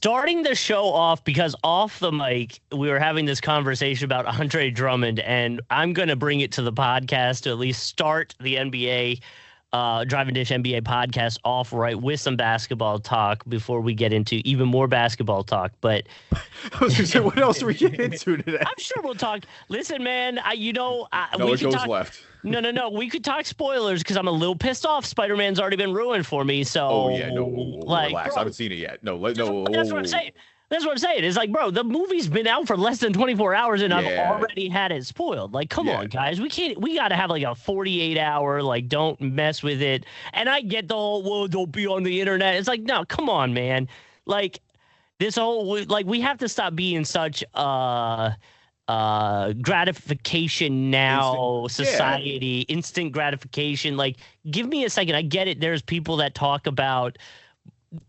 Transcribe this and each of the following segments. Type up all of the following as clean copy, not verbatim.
starting the show off, because off the mic, we were having this conversation about Andre Drummond, and I'm going to bring it to the podcast to at least start the NBA, Drive and Dish NBA podcast off right with some basketball talk before we get into even more basketball talk. But I was going to say, what else are we getting into today? I'm sure we'll talk. Listen, man, no, we it could goes talk, left. No. We could talk spoilers because I'm a little pissed off. Spider-Man's already been ruined for me. So, Oh, yeah. No, like, relax. bro, I haven't seen it yet. No, that's what I'm saying. That's what I'm saying. It's like, bro, the movie's been out for less than 24 hours and I've already had it spoiled. Like, come on, guys. We got to have like a 48-hour, like, don't mess with it. And I get the whole, well, don't be on the internet. It's like, no, come on, man. Like, this whole, like, we have to stop being such gratification now society, instant gratification. Like, give me a second. I get it. There's people that talk about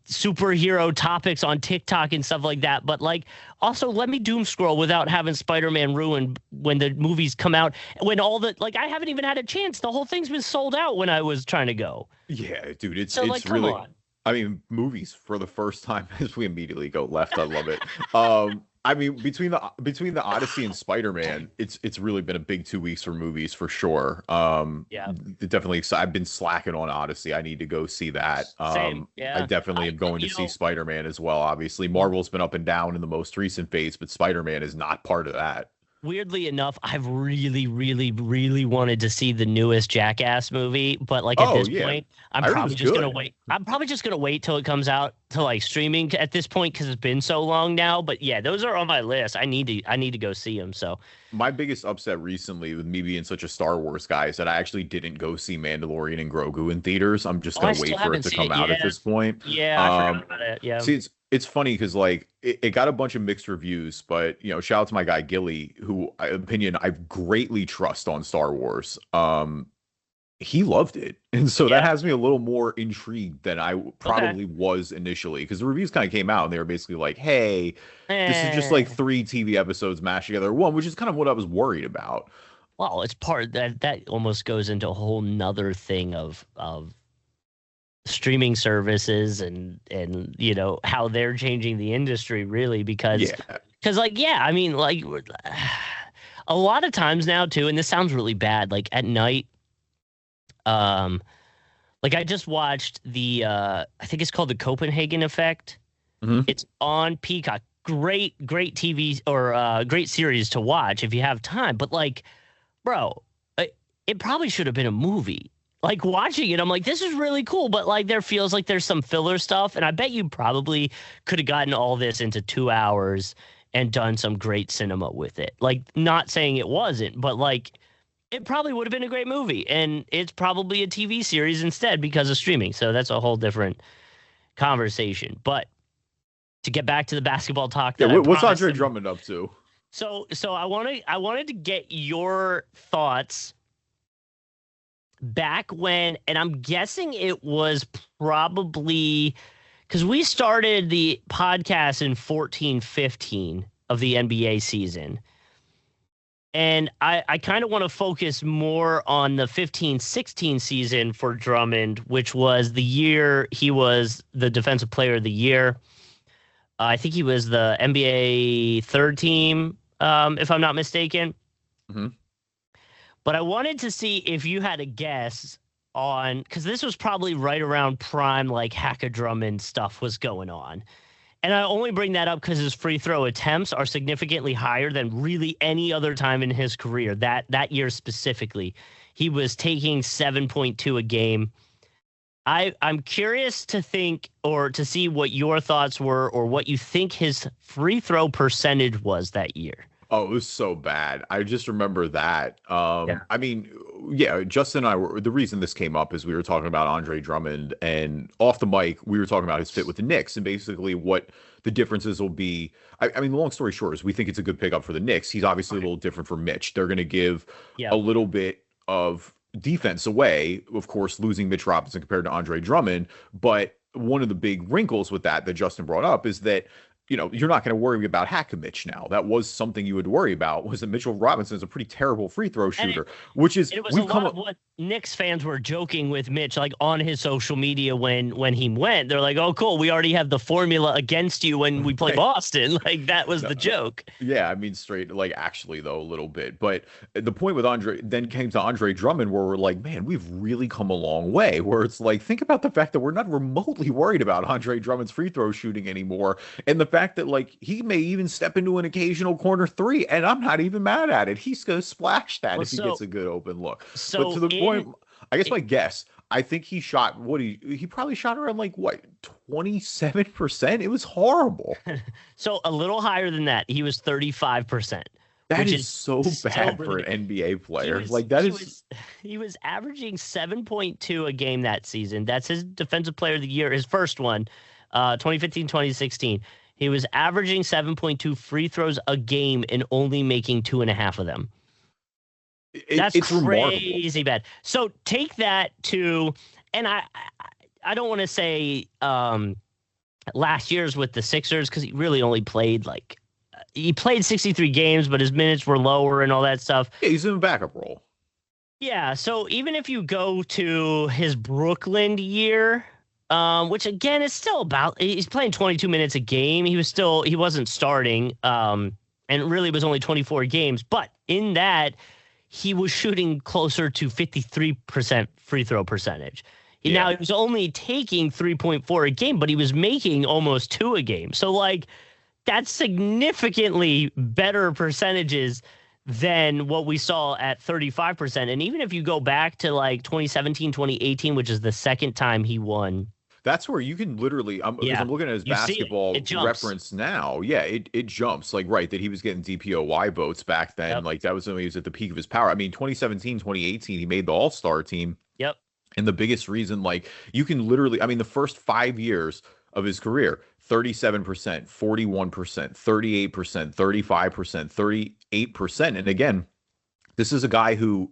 superhero topics on TikTok and stuff like that, but like, also let me doom scroll without having Spider-Man ruined when the movies come out, when all the, like, I haven't even had a chance. The whole thing's been sold out when I was trying to go. Yeah, dude, it's like, really, come on. I mean, movies for the first time as we immediately go left. I love it. I mean, between the Odyssey and Spider-Man, it's really been a big 2 weeks for movies for sure. Definitely. So I've been slacking on Odyssey. I need to go see that. Same. Yeah. I definitely am going to see Spider-Man as well. Obviously, Marvel's been up and down in the most recent phase, but Spider-Man is not part of that. Weirdly enough, I've really, really, really wanted to see the newest Jackass movie, but like at this point, I'm probably just gonna wait. I'm probably just gonna wait till it comes out to like streaming at this point because it's been so long now. But yeah, those are on my list. I need to go see them. So my biggest upset recently with me being such a Star Wars guy is that I actually didn't go see Mandalorian and Grogu in theaters. I'm just gonna wait for it to come out at this point. Yeah, I forgot about it. Yeah. See, it's funny because like it got a bunch of mixed reviews, but you know, shout out to my guy Gilly, who I greatly trust on Star Wars. He loved it, and so that has me a little more intrigued than I probably was initially, because the reviews kind of came out and they were basically like, "Hey, this is just like 3 TV episodes mashed together one," which is kind of what I was worried about. Well, it's part that almost goes into a whole nother thing of streaming services and you know how they're changing the industry, really, because I mean, like, a lot of times now too, and this sounds really bad, like at night, like I just watched the I think it's called The Copenhagen Effect. It's on Peacock. Great TV or great series to watch if you have time, but like, bro, it probably should have been a movie. Like, watching it, I'm like, this is really cool, but like there feels like there's some filler stuff, and I bet you probably could have gotten all this into 2 hours and done some great cinema with it. Like, not saying it wasn't, but like it probably would have been a great movie, and it's probably a TV series instead because of streaming. So that's a whole different conversation. But to get back to the basketball talk, what's Andre Drummond up to? So I wanted to get your thoughts back when, and I'm guessing it was probably because we started the podcast in 14-15 of the NBA season. And I kind of want to focus more on the 15-16 season for Drummond, which was the year he was the Defensive Player of the Year. I think he was the NBA third team, if I'm not mistaken. Mm-hmm. But I wanted to see if you had a guess on, because this was probably right around prime, like Hacka Drummond stuff was going on. And I only bring that up because his free throw attempts are significantly higher than really any other time in his career. That year specifically, he was taking 7.2 a game. I'm curious to think or to see what your thoughts were or what you think his free throw percentage was that year. Oh, it was so bad. I just remember that. I mean, Justin and I were, the reason this came up is we were talking about Andre Drummond, and off the mic, we were talking about his fit with the Knicks and basically what the differences will be. I mean, the long story short is we think it's a good pickup for the Knicks. He's obviously a little different from Mitch. They're going to give a little bit of defense away, of course, losing Mitch Robinson compared to Andre Drummond. But one of the big wrinkles with that Justin brought up is that you're not going to worry about Hackimich now. That was something you would worry about, was that Mitchell Robinson is a pretty terrible free throw shooter, which is, it was a lot of what Knicks fans were joking with Mitch, like on his social media when he went. They're like, oh, cool, we already have the formula against you when we play Boston. Like, that was the joke. Yeah, I mean, straight, like, actually, though, a little bit. But the point with Andre then came to Andre Drummond, where we're like, man, we've really come a long way. Where it's like, think about the fact that we're not remotely worried about Andre Drummond's free throw shooting anymore. And the fact that, like, he may even step into an occasional corner three, and I'm not even mad at it. He's going to splash that if he gets a good open look. But to the point, I guess my guess, I think he shot, he probably shot around, like, what, 27%? It was horrible. So a little higher than that. He was 35%. That is so bad for an NBA player. He was averaging 7.2 a game that season. That's his defensive player of the year, his first one, 2015, 2016. He was averaging 7.2 free throws a game and only making 2.5 of them. That's crazy remarkable. Bad. So take that to, and I don't want to say last year's with the Sixers, because he really only played he played 63 games, but his minutes were lower and all that stuff. Yeah, he's in a backup role. Yeah, so even if you go to his Brooklyn year, which again is still he's playing 22 minutes a game. He wasn't starting, and really was only 24 games. But in that, he was shooting closer to 53% free throw percentage. Now he was only taking 3.4 a game, but he was making almost 2 a game. So like, that's significantly better percentages than what we saw at 35%. And even if you go back to like 2017, 2018, which is the second time he won. That's where you can literally, I'm looking at his basketball reference now. Yeah, it jumps. Like, right, that he was getting DPOY votes back then. Yep. Like, that was when he was at the peak of his power. I mean, 2017, 2018, he made the All-Star team. Yep. And the biggest reason, like, you can literally, I mean, the first 5 years of his career, 37%, 41%, 38%, 35%, 38%. And again, this is a guy who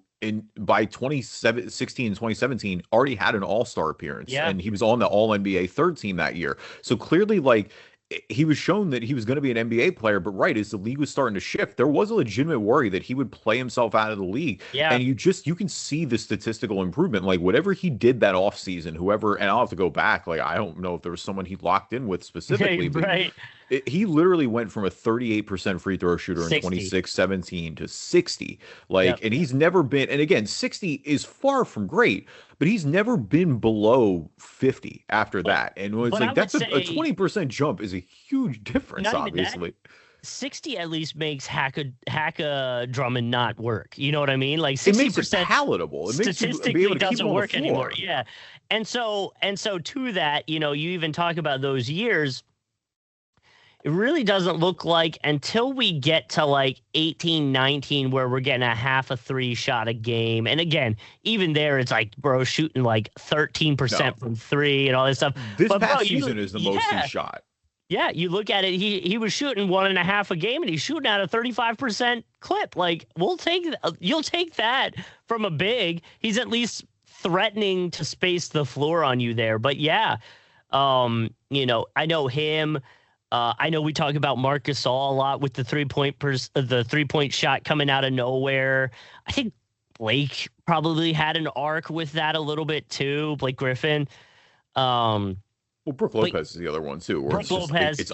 by 2016 and 2017 already had an all-star appearance, and he was on the all-NBA third team that year. So clearly, like, he was shown that he was going to be an NBA player, but right, as the league was starting to shift, there was a legitimate worry that he would play himself out of the league. Yeah. And you can see the statistical improvement. Like, whatever he did that offseason, and I'll have to go back, like, I don't know if there was someone he locked in with specifically, but he literally went from a 38% free throw shooter in 26-17 to 60. And he's never been, and again, 60 is far from great, but he's never been below 50 after that. And it's like, that's a 20% jump is a huge difference, obviously. 60 at least makes Hacka Drummond not work. You know what I mean? Like, 60% it makes it palatable. It makes statistically doesn't work anymore. Yeah. And so to that, you even talk about those years. It really doesn't look like until we get to like 18, 19, where we're getting a half a 3 shot a game. And again, even there, it's like, bro, shooting like 13% from 3 and all this stuff. This past season is the most he shot. Yeah, you look at it, he was shooting 1.5 a game, and he's shooting at a 35% clip. Like, you'll take that from a big. He's at least threatening to space the floor on you there. But yeah, I know him. I know we talk about Marc Gasol a lot with the 3-point shot coming out of nowhere. I think Blake probably had an arc with that a little bit too. Blake Griffin. Well, Brook Lopez is the other one too. Where it's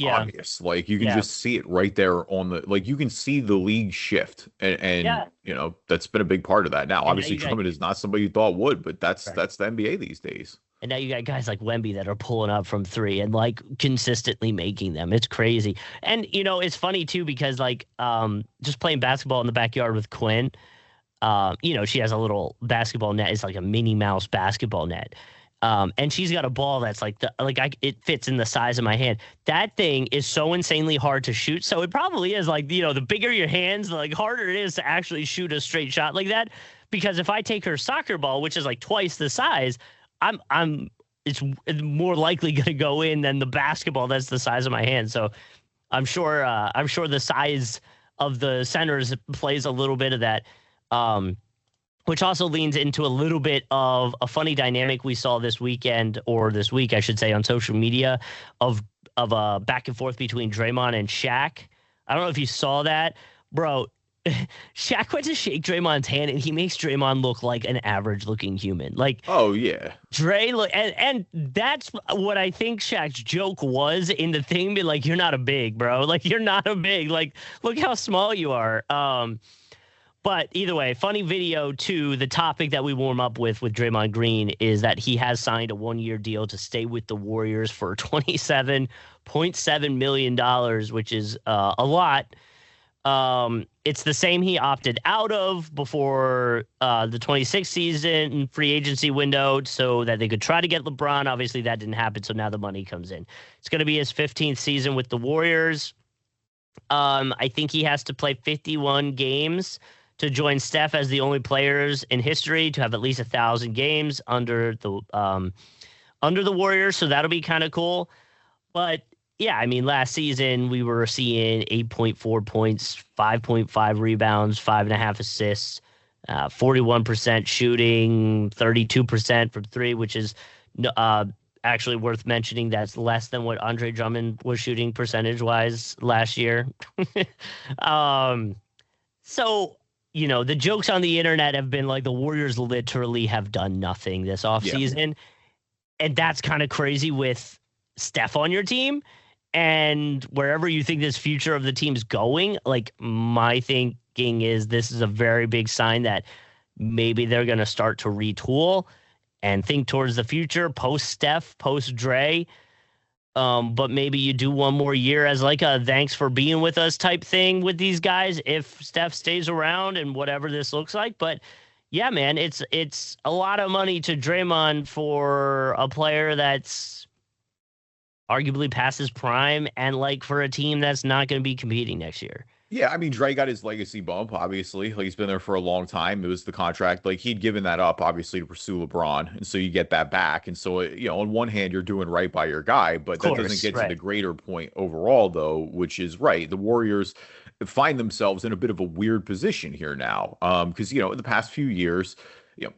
obvious. Like, you can just see it right there on the, like, you can see the league shift, and that's been a big part of that. Now, obviously, Drummond is not somebody you thought would, but that's the NBA these days. And now you got guys like Wemby that are pulling up from 3 and like consistently making them. It's crazy. And, it's funny too, because like just playing basketball in the backyard with Quinn, she has a little basketball net. It's like a Minnie Mouse basketball net. And she's got a ball that's like it fits in the size of my hand. That thing is so insanely hard to shoot. So it probably is like, the bigger your hands, the like harder it is to actually shoot a straight shot like that. Because if I take her soccer ball, which is like twice the size, it's more likely going to go in than the basketball that's the size of my hand. So I'm sure the size of the centers plays a little bit of that, which also leans into a little bit of a funny dynamic we saw this week, I should say, on social media of of a back and forth between Draymond and Shaq. I don't know if you saw that, bro. Shaq went to shake Draymond's hand, and he makes Draymond look like an average-looking human. Like, oh yeah, Dre, and that's what I think Shaq's joke was in the thing. Be like, you're not a big, bro. Like, you're not a big. Like, look how small you are. But either way, funny video too. The topic that we warm up with Draymond Green is that he has signed a 1-year deal to stay with the Warriors for $27.7 million, which is a lot. It's the same he opted out of before the 26th season free agency window so that they could try to get LeBron. Obviously, that didn't happen, so now the money comes in. It's going to be his 15th season with the Warriors. I think he has to play 51 games to join Steph as the only players in history to have at least 1,000 games under the Warriors. So that'll be kind of cool. But yeah, I mean, last season we were seeing 8.4 points, 5.5 rebounds, 5.5 assists, 41% shooting, 32% from three, which is actually worth mentioning. That's less than what Andre Drummond was shooting percentage-wise last year. So, you know, the jokes on the internet have been like the Warriors literally have done nothing this offseason. Yeah. And that's kind of crazy with Steph on your team. And wherever you think this future of the team's going, like my thinking is this is a very big sign that maybe they're going to start to retool and think towards the future, post Steph, post Dre. But maybe you do one more year as like a thanks for being with us type thing with these guys if Steph stays around and whatever this looks like. But yeah, man, it's a lot of money to Draymond for a player that's arguably past his prime and like for a team that's not going to be competing next year. Yeah, I mean, Dre got his legacy bump, obviously. Like, he's been there for a long time. It was the contract. Like, he'd given that up, obviously, to pursue LeBron. And so you get that back. And so, you know, on one hand, you're doing right by your guy. But that doesn't get to the greater point overall, though, which is right. The Warriors find themselves in a bit of a weird position here now. Because, you know, in the past few years, you know,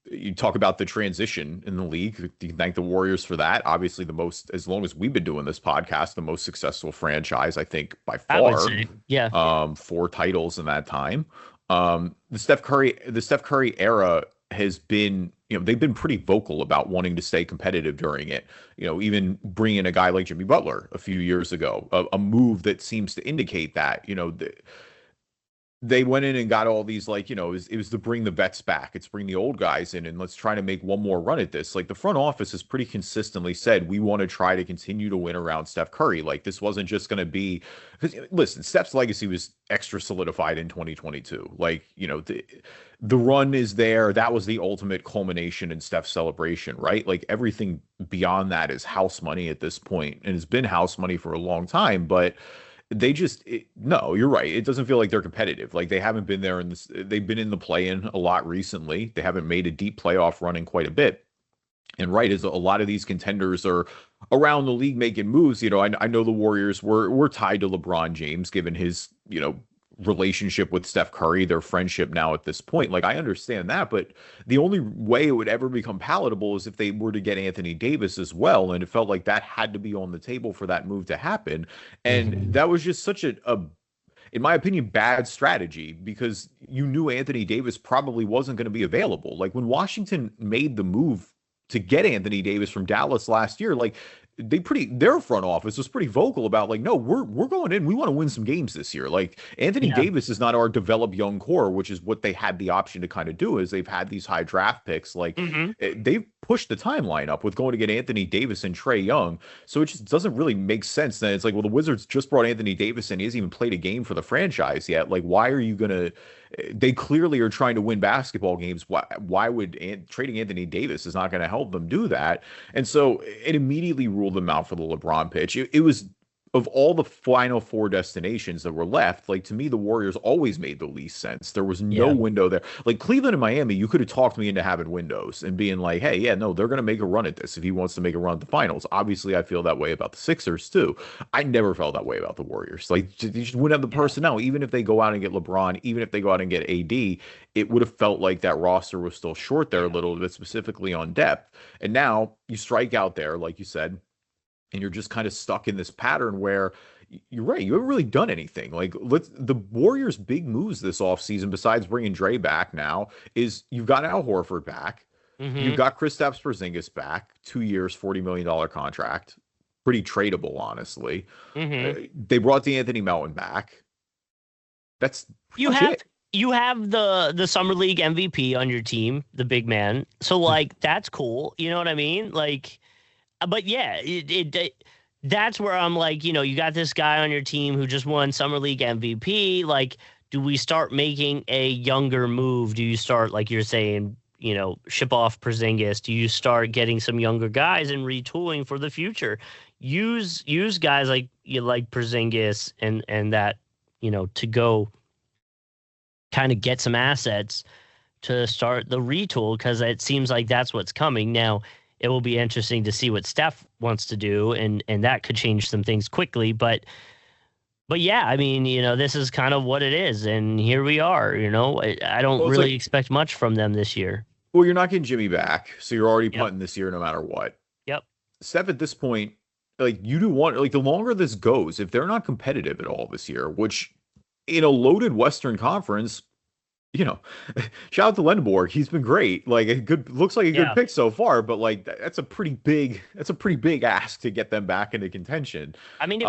you talk about the transition in the league. You thank the Warriors for that. Obviously, the most, as long as we've been doing this podcast, the most successful franchise, I think, by far. I would say, yeah. 4 titles in that time. The Steph Curry era has been, you know, they've been pretty vocal about wanting to stay competitive during it. You know, even bringing a guy like Jimmy Butler a few years ago, a move that seems to indicate that, you know, they went in and got all these, like, you know, it was to bring the vets back. It's bring the old guys in and let's try to make one more run at this. Like, the front office has pretty consistently said, we want to try to continue to win around Steph Curry. Like, this wasn't just going to be, listen, Steph's legacy was extra solidified in 2022. Like, you know, the run is there. That was the ultimate culmination in Steph's celebration, right? Like, everything beyond that is house money at this point, and it's been house money for a long time, but they just, no, you're right. It doesn't feel like they're competitive. Like, they haven't been there they've been in the play-in a lot recently. They haven't made a deep playoff run in quite a bit. And right, as a lot of these contenders are around the league making moves, you know, I know the Warriors were tied to LeBron James, given his, you know, relationship with Steph Curry, their friendship now at this point. Like, I understand that, but the only way it would ever become palatable is if they were to get Anthony Davis as well. And it felt like that had to be on the table for that move to happen. And that was just such a, in my opinion, bad strategy, because you knew Anthony Davis probably wasn't going to be available. Like, when Washington made the move to get Anthony Davis from Dallas last year, like, their front office was pretty vocal about, like, no, we're going in. We want to win some games this year. Like, Anthony Davis is not our developed young core, which is what they had the option to kind of do, is they've had these high draft picks. Like, they've pushed the timeline up with going to get Anthony Davis and Trae Young. So it just doesn't really make sense. Then it's like, well, the Wizards just brought Anthony Davis in. He hasn't even played a game for the franchise yet. Like, why are you going to, they clearly are trying to win basketball games. Why would trading Anthony Davis is not going to help them do that? And so it immediately ruled them out for the LeBron pitch. It was, of all the final 4 destinations that were left, like, to me, the Warriors always made the least sense. There was no window there. Like, Cleveland and Miami, you could have talked me into having windows and being like, hey, yeah, no, they're going to make a run at this if he wants to make a run at the finals. Obviously, I feel that way about the Sixers too. I never felt that way about the Warriors. Like, you just wouldn't have the personnel. Even if they go out and get LeBron, even if they go out and get AD, it would have felt like that roster was still short there a little bit, specifically on depth. And now you strike out there, like you said, and you're just kind of stuck in this pattern where you're right. You haven't really done anything. Like the Warriors' big moves this offseason, besides bringing Dre back now, is you've got Al Horford back. You've got Kristaps Porzingis back, 2 years, $40 million contract. Pretty tradable, honestly. They brought DeAnthony Melton back. That's you have the Summer League MVP on your team, the big man. So like that's cool. You know what I mean? Like, but yeah, that's where I'm like, you got this guy on your team who just won Summer League MVP. Like, do we start making a younger move? Do you start, like you're saying, ship off Porzingis? Do you start getting some younger guys and retooling for the future? Use guys like Porzingis and that, to go kind of get some assets to start the retool, because it seems like that's what's coming. Now, it will be interesting to see what Steph wants to do, and that could change some things quickly. But yeah, I mean, this is kind of what it is, and here we are. I don't really expect much from them this year. Well, you're not getting Jimmy back, so you're already punting this year no matter what. Yep. Steph, at this point, like, you do want, like, the longer this goes, if they're not competitive at all this year, which in a loaded Western Conference, shout out to Lendeborg. He's been great. Like, looks like a good pick so far, but like that's a pretty big ask to get them back into contention. I mean, if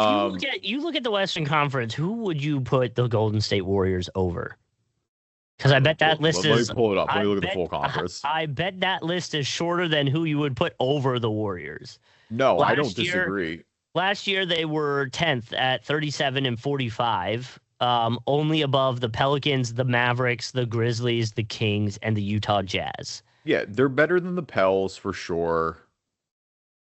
you look at the Western Conference, who would you put the Golden State Warriors over? Because I bet that list is. Let me pull it up. Let me look at the full conference. I bet that list is shorter than who you would put over the Warriors. No, I don't disagree. Last year they were 10th at 37-45. Only above the Pelicans, the Mavericks, the Grizzlies, the Kings, and the Utah Jazz. Yeah, they're better than the Pels for sure.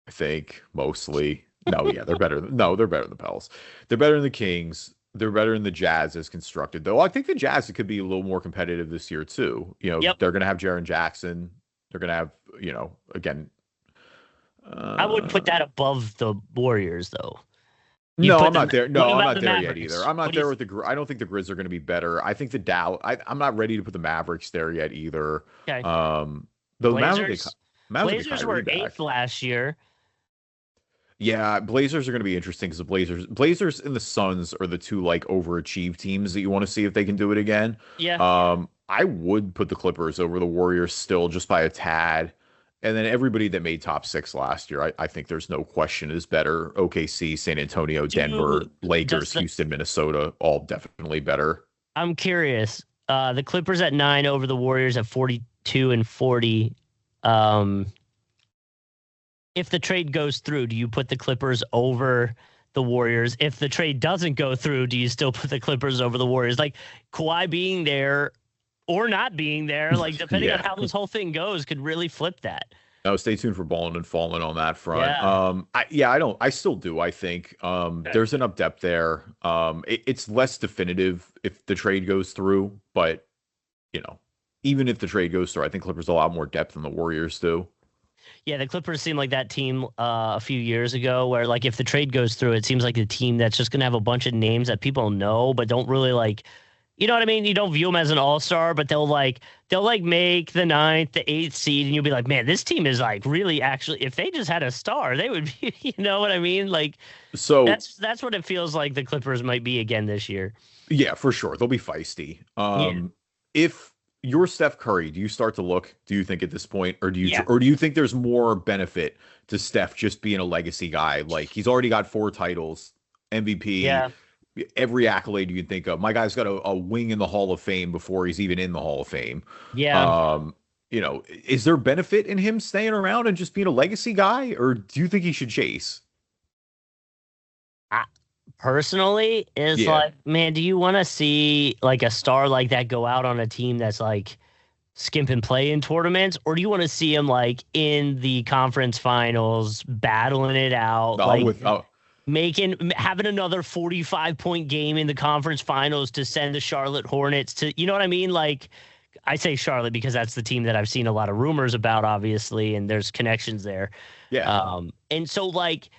I think mostly. They're better. They're better than the Pels. They're better than the Kings. They're better than the Jazz as constructed, though. I think the Jazz could be a little more competitive this year too. They're going to have Jaren Jackson. They're going to have, again. I would put that above the Warriors, though. No, I'm not there. No, I'm not there yet either. I'm not there with the. I don't think the Grizz are going to be better. I think the Dow. I'm not ready to put the Mavericks there yet either. Okay. The Blazers were 8th last year. Yeah, Blazers are going to be interesting because the Blazers and the Suns are the two like overachieved teams that you want to see if they can do it again. Yeah. I would put the Clippers over the Warriors still, just by a tad. And then everybody that made top 6 last year, I think there's no question is better. OKC, San Antonio, Denver, Lakers, Houston, Minnesota, all definitely better. I'm curious. The Clippers at 9 over the Warriors at 42 and 40. If the trade goes through, do you put the Clippers over the Warriors? If the trade doesn't go through, do you still put the Clippers over the Warriors? Like, Kawhi being there or not being there, like, depending on how this whole thing goes, could really flip that. No, stay tuned for Ballin and Fallin on that front. I still do. I think there's enough depth there. It's less definitive if the trade goes through, but even if the trade goes through, I think Clippers a lot more depth than the Warriors do. Yeah, the Clippers seem like that team a few years ago where, like, if the trade goes through, it seems like a team that's just going to have a bunch of names that people know but don't really, like, you know what I mean? You don't view them as an all-star, but they'll make the 9th, the 8th seed, and you'll be like, man, this team is like really actually, if they just had a star, they would be, you know what I mean? Like, so that's what it feels like the Clippers might be again this year. Yeah, for sure. They'll be feisty. If you're Steph Curry, do you start to look, do you think at this point, or do you think there's more benefit to Steph just being a legacy guy? Like, he's already got 4 titles, MVP, every accolade you can think of. My guy's got a wing in the Hall of Fame before he's even in the Hall of Fame. Yeah. Is there benefit in him staying around and just being a legacy guy, or do you think he should chase? Personally, is like, man, do you want to see like a star like that go out on a team that's like skimp and play in tournaments, or do you want to see him like in the conference finals battling it out, having another 45-point game in the conference finals to send the Charlotte Hornets to, you know what I mean? Like, I say Charlotte because that's the team that I've seen a lot of rumors about, obviously, and there's connections there. Yeah. And so like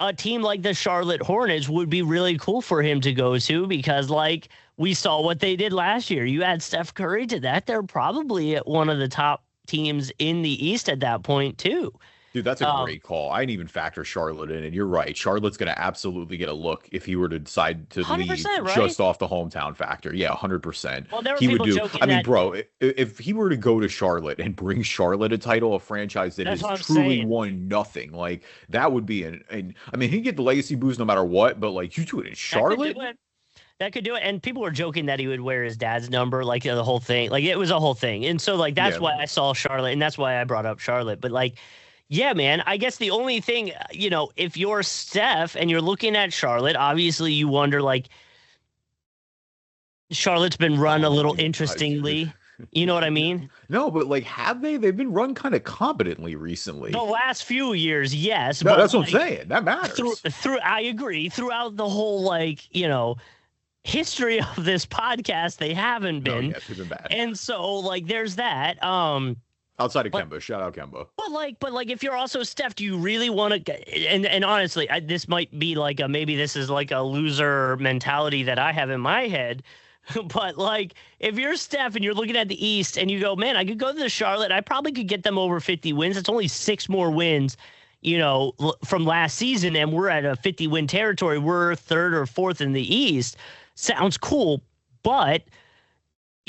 a team like the Charlotte Hornets would be really cool for him to go to, because like we saw what they did last year. You add Steph Curry to that, they're probably at one of the top teams in the East at that point too. Dude, that's a great call. I didn't even factor Charlotte in, and you're right. Charlotte's going to absolutely get a look if he were to decide to leave right? just off the hometown factor. Yeah, 100%. Well, there were he people would do. joking I mean, bro, if he were to go to Charlotte and bring Charlotte a title, a franchise that has truly won nothing, like that would be I mean, he'd get the legacy boost no matter what, but like you do it in Charlotte. That could do it. And people were joking that he would wear his dad's number, like the whole thing. Like it was a whole thing. And so like that's why I saw Charlotte, and that's why I brought up Charlotte. But like, yeah, man, I guess the only thing, if you're Steph and you're looking at Charlotte, obviously you wonder, like, Charlotte's been run a little interestingly. You know what I mean? No, but like, have they? They've been run kind of competently recently. The last few years, yes. No, that's what I'm saying. That matters. I agree. Throughout the whole, history of this podcast, they haven't been. Yeah, they've been bad. And so, like, there's that. Outside of Kemba, shout out Kemba. But if you're also Steph, do you really want to? And honestly, this might be like maybe this is like a loser mentality that I have in my head. But like, if you're Steph and you're looking at the East and you go, man, I could go to the Charlotte. I probably could get them over 50 wins. It's only 6 more wins, from last season, and we're at a 50-win territory. We're 3rd or 4th in the East. Sounds cool, but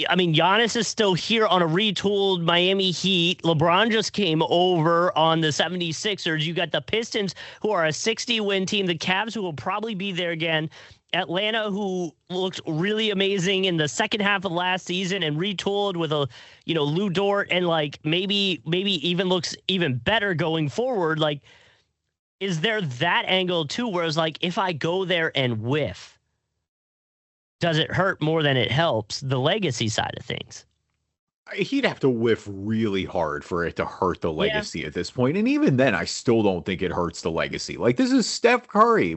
I mean, Giannis is still here on a retooled Miami Heat. LeBron just came over on the 76ers. You got the Pistons, who are a 60-win team. The Cavs, who will probably be there again. Atlanta, who looked really amazing in the second half of last season and retooled with Lu Dort, and like maybe even looks even better going forward. Like, is there that angle too? Whereas like, if I go there and whiff, does it hurt more than it helps the legacy side of things? He'd have to whiff really hard for it to hurt the legacy at this point. And even then, I still don't think it hurts the legacy. Like, this is Steph Curry.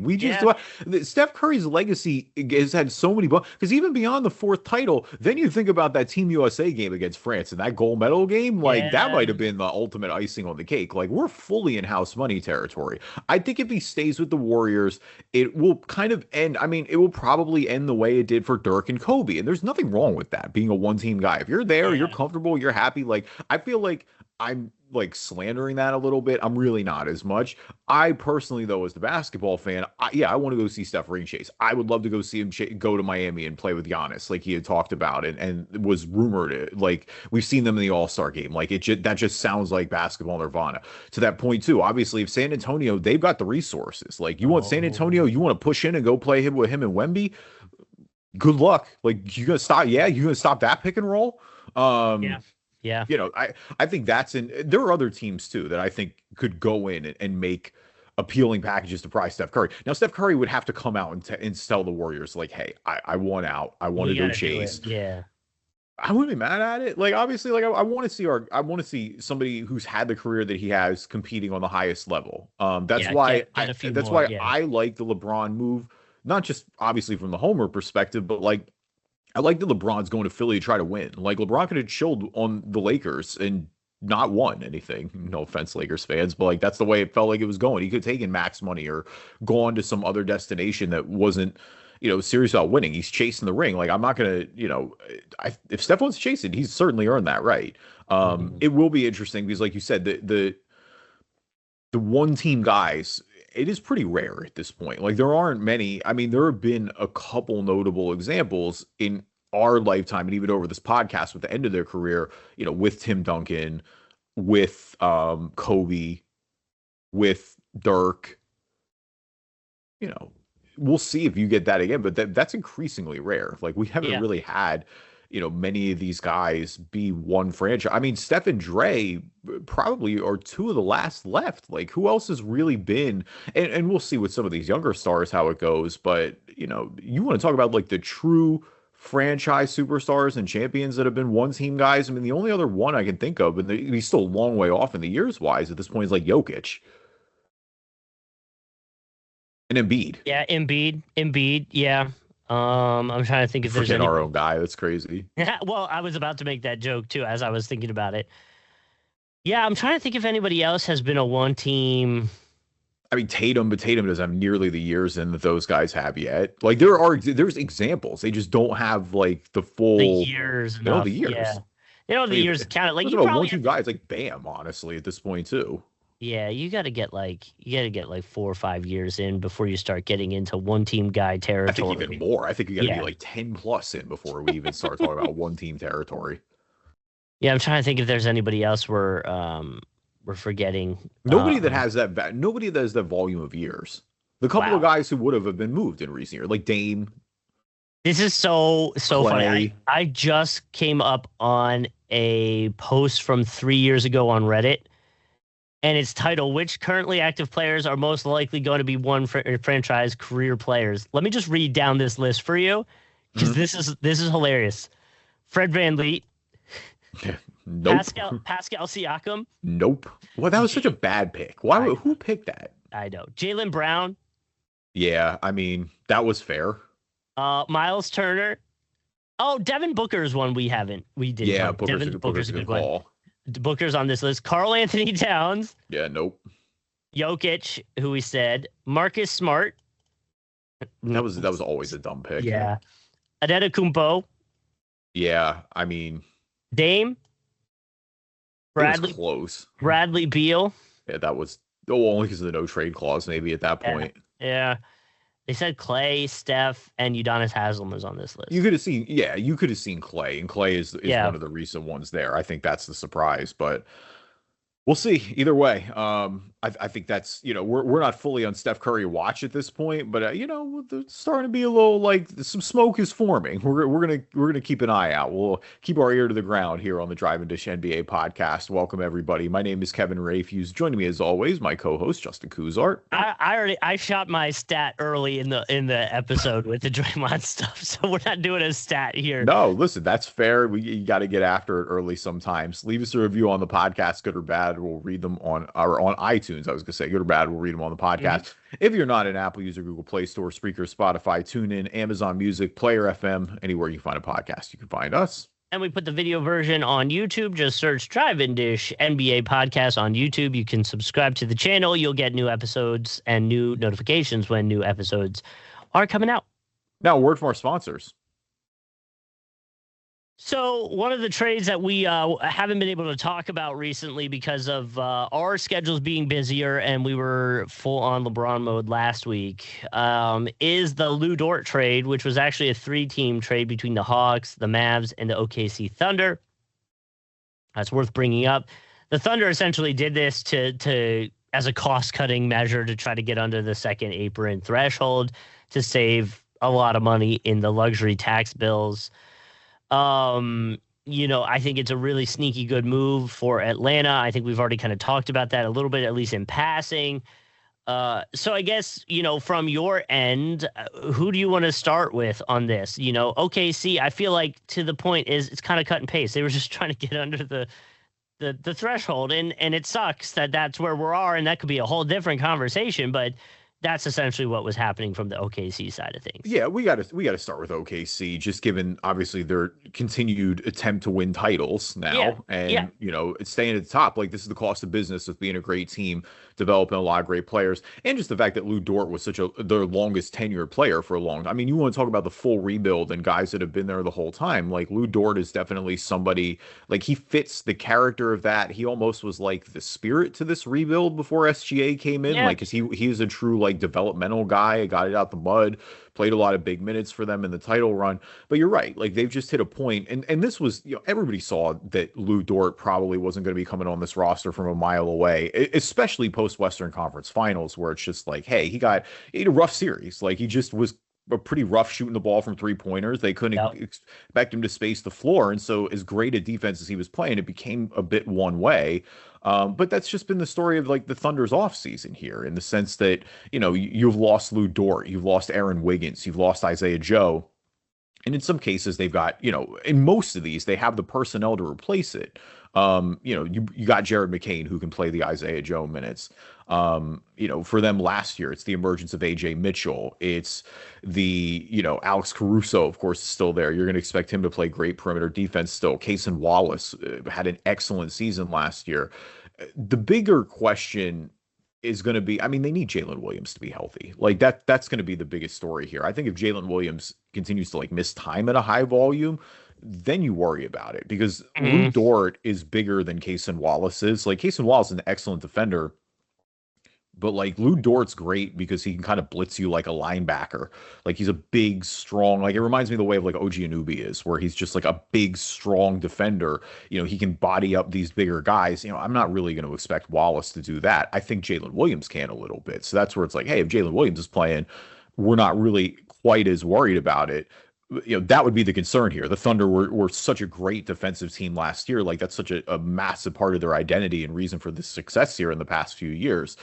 Steph Curry's legacy has had so many, because even beyond the 4th title, then you think about that Team USA game against France and that gold medal game. Like, that might have been the ultimate icing on the cake. Like, we're fully in house money territory. I think if he stays with the Warriors, it will kind of end. I mean, it will probably end the way it did for Dirk and Kobe. And there's nothing wrong with that, being a one-team guy. If you're there, you're comfortable, you're happy. Like, I feel like I'm like slandering that a little bit. I'm really not as much. I personally, though, as the basketball fan, I want to go see Steph ring chase. I would love to go see him go to Miami and play with Giannis, like he had talked about and was rumored. Like, we've seen them in the All-Star game. Like, that just sounds like basketball nirvana. To that point too, obviously, if San Antonio, they've got the resources. Like, you want San Antonio, you want to push in and go play with him and Wemby. Good luck. Like, you gonna stop? Yeah, you gonna stop that pick and roll? Yeah. I think there are other teams too that I think could go in and make appealing packages to prize Steph Curry. Now, Steph Curry would have to come out and tell the Warriors, like, hey, I want out. I want to go chase. Yeah. I wouldn't be mad at it. Like, obviously, like I want to see somebody who's had the career that he has competing on the highest level. That's why I like the LeBron move, not just obviously from the homer perspective, but like, I like that LeBron's going to Philly to try to win. Like, LeBron could have chilled on the Lakers and not won anything. No offense, Lakers fans, but like, that's the way it felt like it was going. He could have taken max money or gone to some other destination that wasn't, serious about winning. He's chasing the ring. Like, I'm not going to, if Steph wants to chase it, he's certainly earned that right. It will be interesting because, like you said, the one team guys, it is pretty rare at this point. Like, there aren't many. I mean, there have been a couple notable examples in our lifetime and even over this podcast with the end of their career, with Tim Duncan, with Kobe, with Dirk. We'll see if you get that again, but that's increasingly rare. Like, we haven't really had many of these guys be one franchise. I mean, Steph and Dre probably are 2 of the last left. Like, who else has really been, and we'll see with some of these younger stars how it goes, but you want to talk about like the true franchise superstars and champions that have been one team guys. I mean, the only other one I can think of, and he's still a long way off in the years wise at this point, is like Jokic. And Embiid. Yeah, Embiid. Yeah. I'm trying to think if there's our own guy. That's crazy. Yeah, well, I was about to make that joke too as I was thinking about it. Yeah, I'm trying to think if anybody else has been a one team. I mean, Tatum, but Tatum doesn't have nearly the years in that those guys have yet. Like, there's examples. They just don't have like the years. The years. Yeah. The years counted. Like, you probably one, 2 guys like Bam, honestly, at this point too. Yeah, you got to get like 4 or 5 years in before you start getting into one team guy I think even territory. more. I think you got to be Yeah. like 10 plus in before we even start talking about one team territory. Yeah, I'm trying to think if there's anybody else we're forgetting. Nobody that has that volume of years. The couple of Wow. guys who would have been moved in recent years, like Dame, This is so funny. I Clay. I just came up on a post from 3 years ago on Reddit, and it's titled "Which currently active players are most likely going to be one franchise career players?" Let me just read down this list for you, because Mhm. this is hilarious. Fred VanVleet, Nope. Pascal Siakam, Nope. Well, that was such a J- bad pick. Why? I Who picked that? I know Jaylen Brown, Yeah, I mean that was fair. Miles Turner. Oh, Devin Booker is one we didn't Yeah, talk. Booker's Booker's a a good good one. call. Booker's on this list. Karl Anthony Towns, Yeah, nope. Jokic, who we said, Marcus Smart. That was always a dumb pick. Yeah. Adetokounmpo, Yeah, I mean Dame, it was Bradley close. Bradley Beal. Yeah, that was only because of the no trade clause. Maybe at that Yeah. point. Yeah. They said Clay, Steph, and Udonis Haslem was on this list. You could have seen Clay, and Clay is one of the recent ones there. I think that's the surprise, but we'll see. Either way, I think that's we're not fully on Steph Curry watch at this point, but it's starting to be a little like some smoke is forming. We're gonna keep an eye out. We'll keep our ear to the ground here on the Drive and Dish NBA podcast. Welcome everybody. My name is Kevin Rafuse. Joining me as always, my co-host Justin Cousart. I shot my stat early in the episode with the Draymond stuff, so we're not doing a stat here. No, listen, that's fair. You got to get after it early sometimes. Leave us a review on the podcast, good or bad. We'll read them on iTunes. I was gonna say good or bad. We'll read them on the podcast. Mm-hmm. If you're not an Apple user, Google Play Store, Spreaker, Spotify, TuneIn, Amazon Music, Player FM, anywhere you find a podcast, you can find us. And we put the video version on YouTube. Just search Drive and Dish NBA podcast on YouTube. You can subscribe to the channel. You'll get new episodes and new notifications when new episodes are coming out. Now, a word from our sponsors. So one of the trades that we haven't been able to talk about recently because of our schedules being busier and we were full on LeBron mode last week is the Lu Dort trade, which was actually a 3-team trade between the Hawks, the Mavs, and the OKC Thunder. That's worth bringing up. The Thunder essentially did this to as a cost-cutting measure to try to get under the second apron threshold to save a lot of money in the luxury tax bills. I think it's a really sneaky good move for Atlanta. I think we've already kind of talked about that a little bit, at least in passing. So I guess, from your end, who do you want to start with on this? OKC, I feel like to the point is it's kind of cut and paste. They were just trying to get under the threshold, and it sucks that that's where we are, and that could be a whole different conversation, but that's essentially what was happening from the OKC side of things. Yeah, we got to start with OKC, just given obviously their continued attempt to win titles now, it's staying at the top. Like, this is the cost of business of being a great team, developing a lot of great players, and just the fact that Lu Dort was their longest tenured player for a long time. I mean, you want to talk about the full rebuild and guys that have been there the whole time. Like, Lu Dort is definitely somebody, like, he fits the character of that. He almost was like the spirit to this rebuild before SGA came in. Like, 'cause he is a true like developmental guy, got it out the mud, played a lot of big minutes for them in the title run. But you're right, like, they've just hit a point, and this was, everybody saw that Lu Dort probably wasn't going to be coming on this roster from a mile away, especially post Western Conference Finals, where it's just like, hey, he had a rough series. Like, he just was pretty rough shooting the ball from 3-pointers. They couldn't expect him to space the floor, and so as great a defense as he was playing, it became a bit one way. But that's just been the story of like the Thunder's offseason here, in the sense that, you've lost Lu Dort, you've lost Aaron Wiggins, you've lost Isaiah Joe. And in some cases, they've got, in most of these, they have the personnel to replace it. You got Jared McCain, who can play the Isaiah Joe minutes. For them last year, it's the emergence of AJ Mitchell. It's the, Alex Caruso, of course, is still there. You're going to expect him to play great perimeter defense still. Cason Wallace had an excellent season last year. The bigger question is going to be, I mean, they need Jalen Williams to be healthy. Like, that's going to be the biggest story here. I think if Jalen Williams continues to like miss time at a high volume, then you worry about it, because Lu Dort is bigger than Cason Wallace is. Like, Cason Wallace is an excellent defender, But like Lu Dort's great because he can kind of blitz you like a linebacker. Like he's a big, strong, like it reminds me of the way of like OG Anunoby is, where he's just like a big, strong defender. He can body up these bigger guys. I'm not really going to expect Wallace to do that. I think Jalen Williams can a little bit. So that's where it's like, hey, if Jalen Williams is playing, we're not really quite as worried about it. That would be the concern here. The Thunder were such a great defensive team last year. Like that's such a massive part of their identity and reason for the success here in the past few years.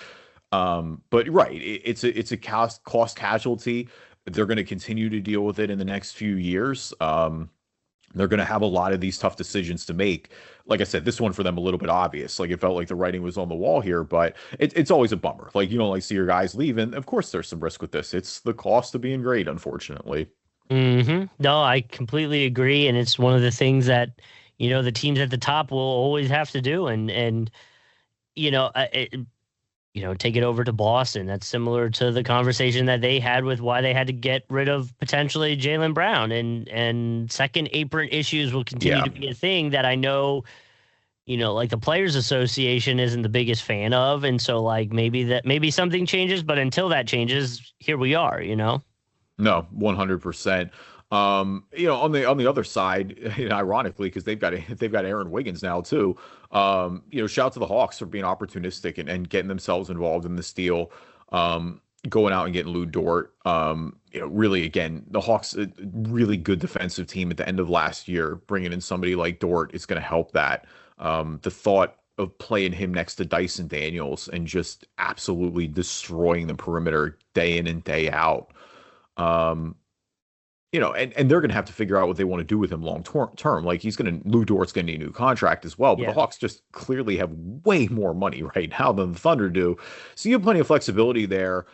But right, it's a cost casualty. They're going to continue to deal with it in the next few years. They're going to have a lot of these tough decisions to make. Like I said, this one for them a little bit obvious. Like it felt like the writing was on the wall here, but it's always a bummer. Like you don't like see your guys leave, and of course there's some risk with this. It's the cost of being great, unfortunately. No, I completely agree, and it's one of the things that the teams at the top will always have to do, and take it over to Boston. That's similar to the conversation that they had with why they had to get rid of potentially Jaylen Brown, and second apron issues will continue to be a thing that I know, like the Players Association isn't the biggest fan of. And so like maybe something changes, but until that changes, here we are, No, 100%. On the other side, ironically, because they've got Aaron Wiggins now too. Shout out to the Hawks for being opportunistic and getting themselves involved in this deal. Going out and getting Lu Dort. Really, again, the Hawks, a really good defensive team at the end of last year. Bringing in somebody like Dort is going to help that. The thought of playing him next to Dyson Daniels and just absolutely destroying the perimeter day in and day out. And they're going to have to figure out what they want to do with him long term. Like Lu Dort's going to need a new contract as well. But the Hawks just clearly have way more money right now than the Thunder do. So you have plenty of flexibility there.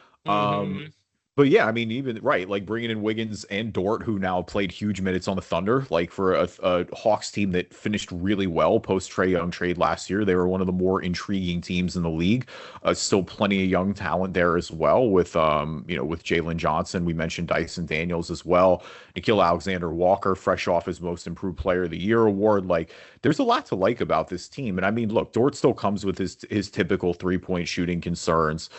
But yeah, I mean, even right, like bringing in Wiggins and Dort, who now played huge minutes on the Thunder, like for a Hawks team that finished really well post Trae Young trade last year. They were one of the more intriguing teams in the league. Still plenty of young talent there as well with with Jalen Johnson. We mentioned Dyson Daniels as well. Nickeil Alexander-Walker, fresh off his Most Improved Player of the Year award. Like there's a lot to like about this team. And I mean, look, Dort still comes with his typical 3-point shooting concerns.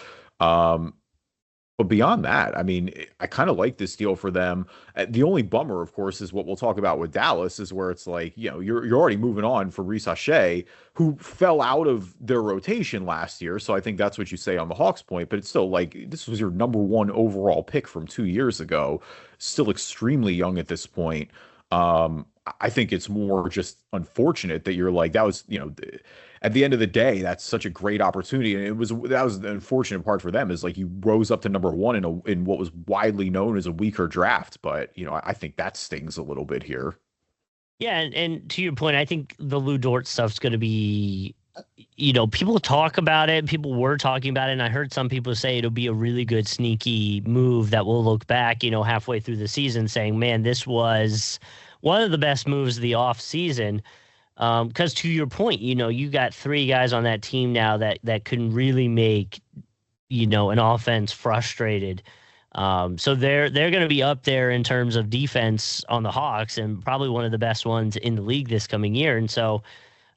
But beyond that, I mean, I kind of like this deal for them. The only bummer, of course, is what we'll talk about with Dallas, is where it's like, you're already moving on for Risacher, who fell out of their rotation last year. So I think that's what you say on the Hawks point. But it's still like, this was your number 1 overall pick from 2 years ago. Still extremely young at this point. I think it's more just unfortunate that you're like, that was, at the end of the day, that's such a great opportunity. And that was the unfortunate part for them, is like you rose up to number 1 in what was widely known as a weaker draft. But, I think that stings a little bit here. Yeah. And to your point, I think the Lu Dort stuff's going to be, people talk about it. People were talking about it. And I heard some people say it'll be a really good sneaky move that we'll look back, halfway through the season saying, man, this was one of the best moves of the offseason. Because to your point, you got 3 guys on that team now that can really make, an offense frustrated. So they're going to be up there in terms of defense on the Hawks, and probably one of the best ones in the league this coming year. And so,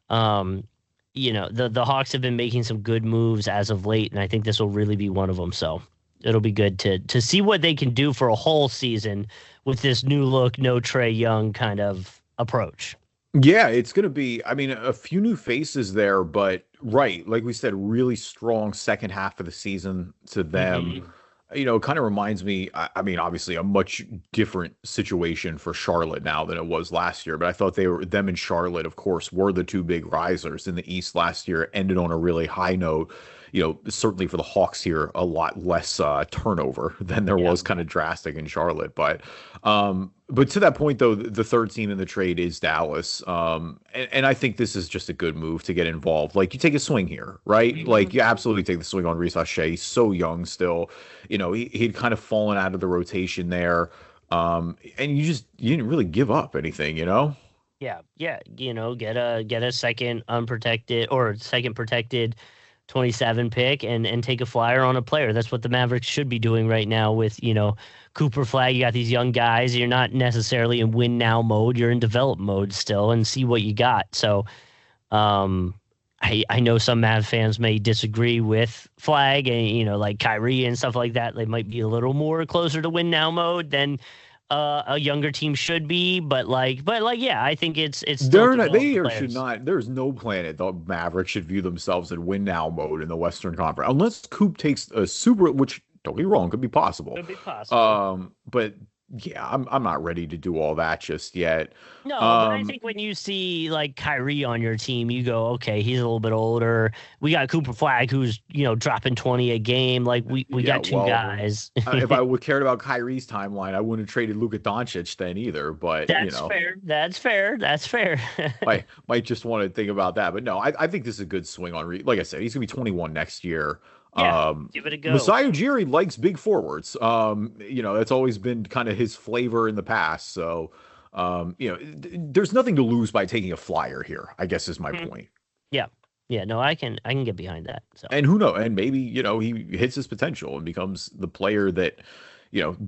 the Hawks have been making some good moves as of late, and I think this will really be one of them. So it'll be good to see what they can do for a whole season with this new look, no Trae Young kind of approach. Yeah, it's going to be, I mean, a few new faces there, but right, like we said, really strong second half of the season to them. It kind of reminds me, I mean, obviously a much different situation for Charlotte now than it was last year, but I thought them and Charlotte, of course, were the 2 big risers in the East last year, ended on a really high note. Certainly for the Hawks here, a lot less turnover than there was kind of drastic in Charlotte. But to that point, though, the third team in the trade is Dallas. And I think this is just a good move to get involved. Like, you take a swing here, right? Like, you absolutely take the swing on Risacher. He's so young still. He'd kind of fallen out of the rotation there. And you didn't really give up anything, Yeah. Get a second unprotected or second protected 27 pick and take a flyer on a player. That's what the Mavericks should be doing right now with, Cooper Flag. You got these young guys. You're not necessarily in win now mode. You're in develop mode still, and see what you got. So I I know some Mavs fans may disagree with Flag and, like Kyrie and stuff like that. They might be a little more closer to win now mode than a younger team should be. But yeah, I think it's still they're not. They the should not. There's no planet the Mavericks should view themselves in win now mode in the Western Conference unless Coop takes a super, which don't get me wrong, could be possible. Could be possible. But yeah, I'm not ready to do all that just yet. No, but I think when you see like Kyrie on your team, you go, okay, he's a little bit older. We got Cooper Flag, who's dropping 20 a game. Like we got two guys. If I would cared about Kyrie's timeline, I wouldn't have traded Luka Doncic then either. But that's fair. That's fair. might just want to think about that. But no, I think this is a good swing on. Like I said, he's gonna be 21 next year. Yeah, give it a go. Masai Ujiri likes big forwards. That's always been kind of his flavor in the past. So, there's nothing to lose by taking a flyer here, I guess is my point. Yeah. Yeah, no, I can get behind that. So. And who knows? And maybe, he hits his potential and becomes the player that,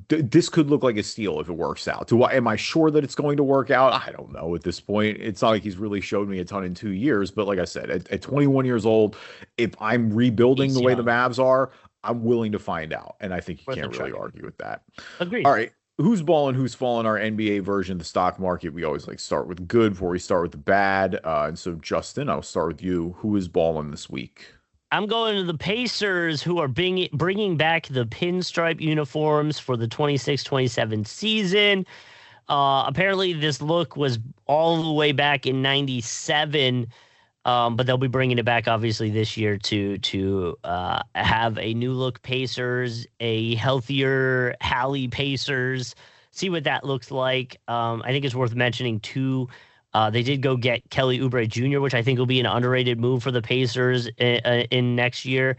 this could look like a steal if it works out. Am I sure that it's going to work out? I don't know at this point. It's not like he's really showed me a ton in 2 years. But like I said, at 21 years old, if I'm rebuilding the way the Mavs are, I'm willing to find out. And I think you can't really argue with that. Agreed. All right. Who's balling, who's falling, our NBA version of the stock market. We always start with good before we start with the bad. And so, Justin, I'll start with you. Who is balling this week? I'm going to the Pacers, who are bringing back the pinstripe uniforms for the 26-27 season. Apparently, this look was all the way back in '97, but they'll be bringing it back, obviously, this year to have a new look Pacers, a healthier Hallie Pacers. See what that looks like. I think it's worth mentioning, too. They did go get Kelly Oubre Jr., which I think will be an underrated move for the Pacers in next year.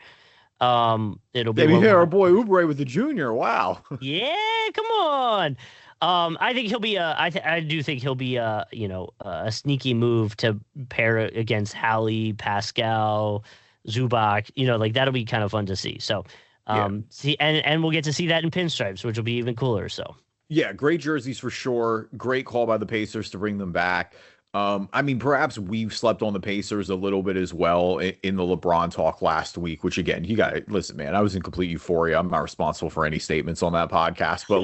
It'll be our boy Oubre with the junior. Wow. Yeah, come on. I think he'll be I do think he'll be a sneaky move to pair against Hallie, Pascal, Zubac. That'll be kind of fun to see. So see, and we'll get to see that in pinstripes, which will be even cooler. So. Yeah, great jerseys for sure. Great call by the Pacers to bring them back. Perhaps we've slept on the Pacers a little bit as well in the LeBron talk last week, which again, you got to listen, man, I was in complete euphoria. I'm not responsible for any statements on that podcast, but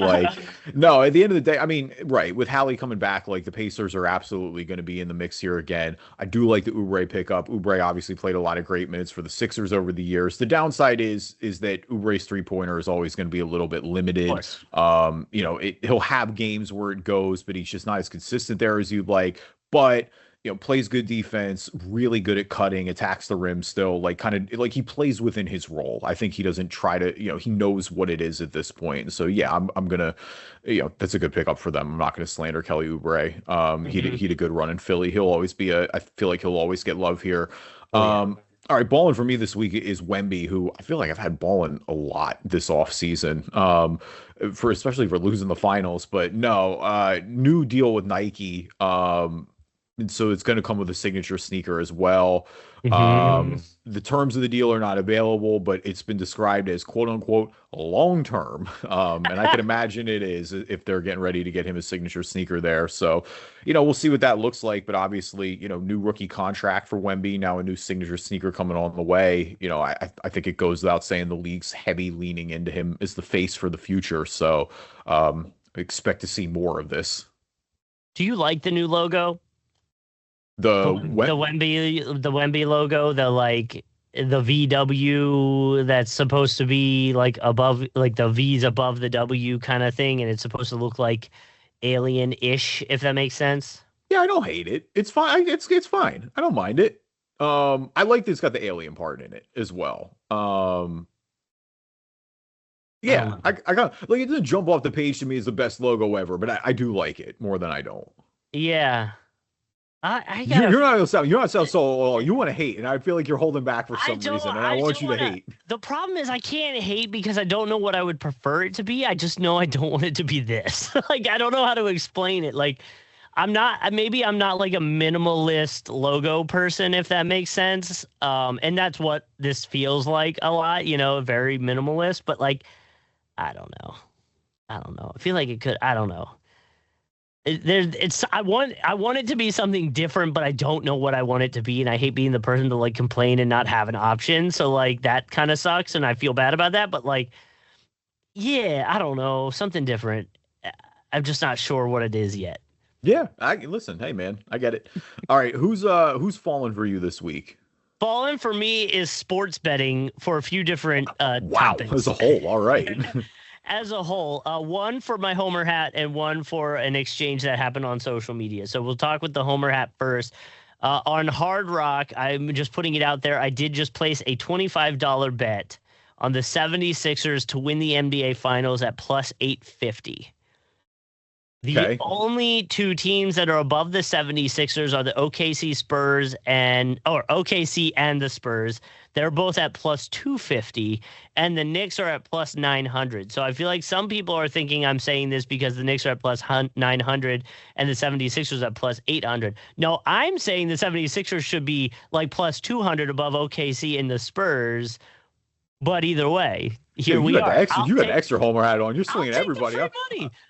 no, at the end of the day, right. With Hallie coming back, the Pacers are absolutely going to be in the mix here again. I do like the Oubre pickup. Oubre obviously played a lot of great minutes for the Sixers over the years. The downside is that Oubre's 3-pointer is always going to be a little bit limited. He'll have games where it goes, but he's just not as consistent there as you'd like. But, plays good defense, really good at cutting, attacks the rim still, he plays within his role. I think he doesn't try to, he knows what it is at this point. So, yeah, I'm going to, that's a good pickup for them. I'm not going to slander Kelly Oubre. He had a good run in Philly. He'll always be I feel like he'll always get love here. All right, balling for me this week is Wemby, who I feel like I've had balling a lot this offseason, especially for losing the finals. But no, new deal with Nike. And so it's going to come with a signature sneaker as well. The terms of the deal are not available, but it's been described as quote unquote long term. And I can imagine it is if they're getting ready to get him a signature sneaker there. So, we'll see what that looks like. But obviously, new rookie contract for Wemby, now a new signature sneaker coming on the way. I think it goes without saying the league's heavy leaning into him as the face for the future. So expect to see more of this. Do you like the new logo? The Wemby logo, the VW that's supposed to be above, the V's above the W kind of thing, and it's supposed to look like alien-ish, if that makes sense. Yeah, I don't hate it. It's fine. It's fine. I don't mind it. I like that it's got the alien part in it as well. Yeah, I got it doesn't jump off the page to me as the best logo ever, but I do like it more than I don't. Yeah. You're not sound so you want to hate, and I feel like you're holding back for some reason, and I want you to hate. The problem is I can't hate because I don't know what I would prefer it to be. I just know I don't want it to be this. I don't know how to explain it. I'm not a minimalist logo person, if that makes sense. And that's what this feels like a lot, very minimalist, but I don't know. I feel like it could, I don't know. I want it to be something different, but I don't know what I want it to be, and I hate being the person to like complain and not have an option. So like that kind of sucks, and I feel bad about that. But like, yeah, I don't know, something different. I'm just not sure what it is yet. Yeah, I listen. Hey, man, I get it. All right, who's falling for you this week? Fallen for me is sports betting for a few different wow, topics. as a whole, all right. As a whole, one for my Homer hat and one for an exchange that happened on social media. So we'll talk with the Homer hat first. On Hard Rock, I'm just putting it out there. I did just place a $25 bet on the 76ers to win the NBA Finals at plus 850. The only two teams that are above the 76ers are the OKC Spurs or OKC and the Spurs. They're both at plus 250, and the Knicks are at plus 900. So I feel like some people are thinking I'm saying this because the Knicks are at plus 900 and the 76ers at plus 800. No, I'm saying the 76ers should be like plus 200 above OKC and the Spurs. But either way, here we are. You got an extra Homer hat on. You're swinging everybody up.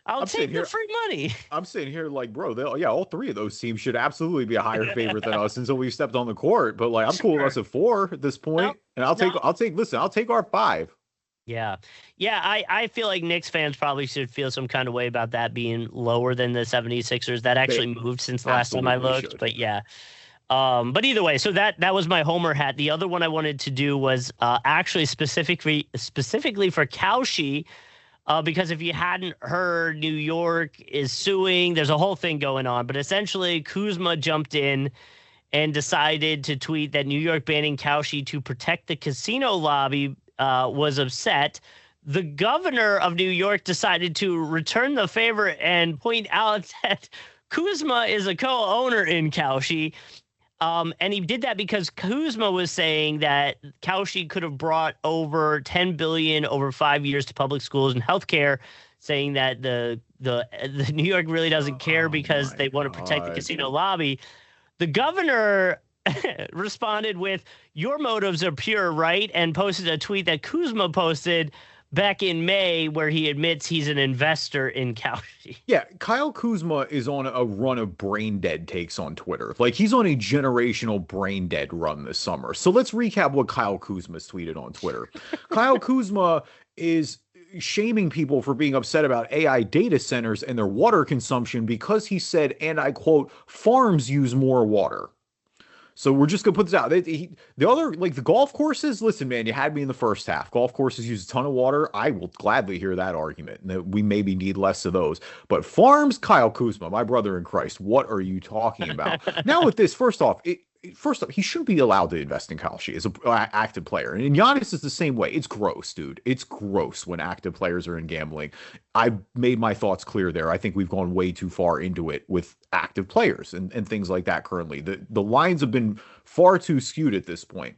I'll take the free money. I'm sitting here like, bro, all three of those teams should absolutely be a higher favorite than us until we stepped on the court. But like, I'm cool with us at 4 at this point, and I'll take our 5. Yeah. I feel like Knicks fans probably should feel some kind of way about that being lower than the 76ers. That actually moved since the last time I looked, but yeah. But either way, so that was my Homer hat. The other one I wanted to do was actually specifically for Kalshi, because if you hadn't heard, New York is suing. There's a whole thing going on, but essentially Kuzma jumped in and decided to tweet that New York banning Kalshi to protect the casino lobby was upset. The governor of New York decided to return the favor and point out that Kuzma is a co-owner in Kalshi. And he did that because Kuzma was saying that Kalshi could have brought over $10 billion over 5 years to public schools and healthcare, saying that the New York really doesn't care because they want to protect the casino lobby. The governor responded with, "Your motives are pure, right?" and posted a tweet that Kuzma posted back in May where he admits he's an investor in Kalshi. Yeah, Kyle Kuzma is on a run of brain dead takes on Twitter. Like, he's on a generational brain dead run this summer. So let's recap what Kyle Kuzma's tweeted on Twitter. Kyle Kuzma is shaming people for being upset about AI data centers and their water consumption because he said, and I quote, farms use more water. So we're just going to put this out. The other, like the golf courses, listen, man, you had me in the first half. Golf courses use a ton of water. I will gladly hear that argument. That we maybe need less of those. But farms, Kyle Kuzma, my brother in Christ, what are you talking about? Now with this, first off, he shouldn't be allowed to invest in Kalshi as an active player. And Giannis is the same way. It's gross, dude. It's gross when active players are in gambling. I've made my thoughts clear there. I think we've gone way too far into it with active players and things like that currently. The lines have been far too skewed at this point.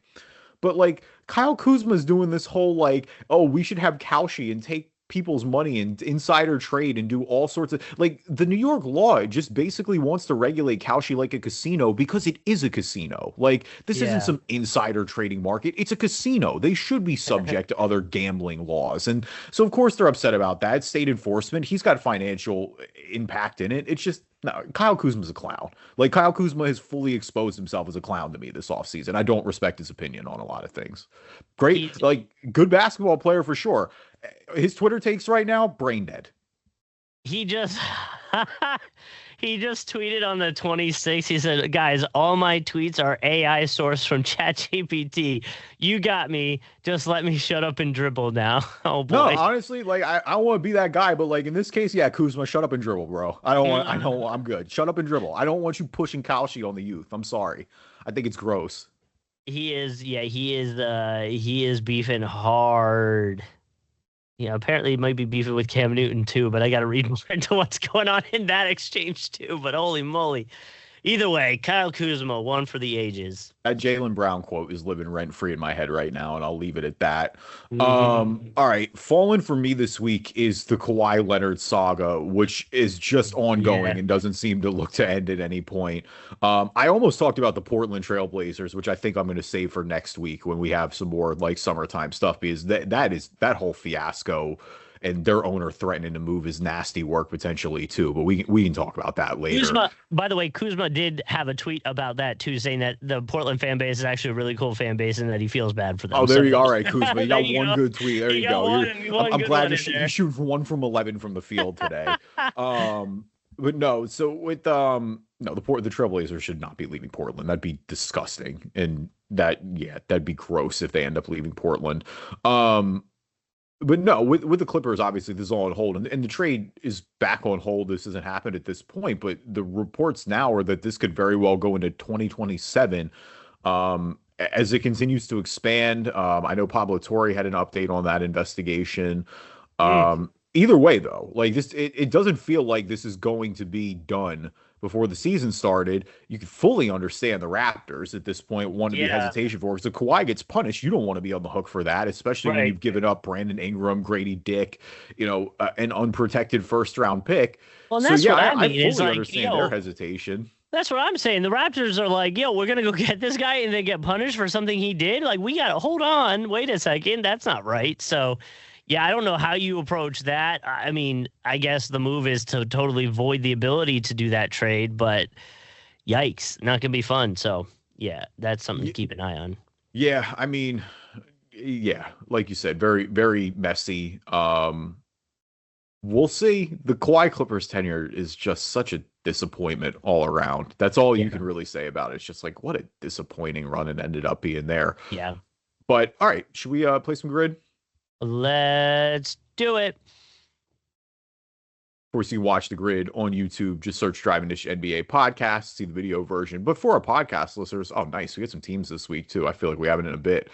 But like Kyle Kuzma's doing this whole like, oh, we should have Kalshi and take people's money and insider trade and do all sorts of like the New York law just basically wants to regulate Kalshi like a casino because it is a casino. Like this isn't some insider trading market. It's a casino. They should be subject to other gambling laws. And so of course they're upset about that. State enforcement. He's got financial impact in it. It's just no, Kyle Kuzma's a clown. Like Kyle Kuzma has fully exposed himself as a clown to me this offseason. I don't respect his opinion on a lot of things. Great, like good basketball player for sure. His Twitter takes right now, brain dead. He just tweeted on the 26th. He said, "Guys, all my tweets are AI sourced from ChatGPT. You got me. Just let me shut up and dribble now." Oh boy. No, honestly, like I don't want to be that guy, but like in this case, yeah, Kuzma, shut up and dribble, bro. I'm good. Shut up and dribble. I don't want you pushing Kalshi on the youth. I'm sorry. I think it's gross. He is beefing hard. Yeah, apparently he might be beefing with Cam Newton too, but I got to read more into what's going on in that exchange too. But holy moly. Either way, Kyle Kuzma, one for the ages. That Jaylen Brown quote is living rent-free in my head right now, and I'll leave it at that. All right, fallen for me this week is the Kawhi Leonard saga, which is just ongoing and doesn't seem to look to end at any point. I almost talked about the Portland Trailblazers, which I think I'm going to save for next week when we have some more like summertime stuff, because that whole fiasco and their owner threatening to move is nasty work potentially too. But we can talk about that later. Kuzma, by the way, Kuzma did have a tweet about that too, saying that the Portland fan base is actually a really cool fan base and that he feels bad for them. Oh, there you go. All right, Kuzma, you got one good tweet. There you go. I'm glad you shoot for 1 from 11 from the field today. But no, so with no, the Trailblazers should not be leaving Portland. That'd be disgusting, and that'd be gross if they end up leaving Portland. But no, with the Clippers, obviously this is all on hold, and the trade is back on hold. This hasn't happened at this point, but the reports now are that this could very well go into 2027 as it continues to expand. I know Pablo Torre had an update on that investigation. Either way, though, like this, it doesn't feel like this is going to be done before the season started. You can fully understand the Raptors at this point want to be hesitation for, because if Kawhi gets punished, you don't want to be on the hook for that, especially when you've given up Brandon Ingram, Grady Dick, an unprotected first-round pick. Well, that's what I mean. I fully understand their hesitation. That's what I'm saying. The Raptors are like, we're going to go get this guy and then get punished for something he did. Like, we got to hold on. Wait a second. That's not right. So, yeah, I don't know how you approach that. I mean, I guess the move is to totally void the ability to do that trade, but yikes, not going to be fun. So, yeah, that's something to keep an eye on. Yeah, I mean, like you said, very, very messy. We'll see. The Kawhi Clippers tenure is just such a disappointment all around. That's all you can really say about it. It's just like, what a disappointing run it ended up being there. Yeah. But, all right, should we play some grid? Let's do it. Of course, you can watch the grid on YouTube. Just search Driving Dish NBA podcast, see the video version. But for our podcast listeners, oh, nice. We got some teams this week, too. I feel like we haven't in a bit.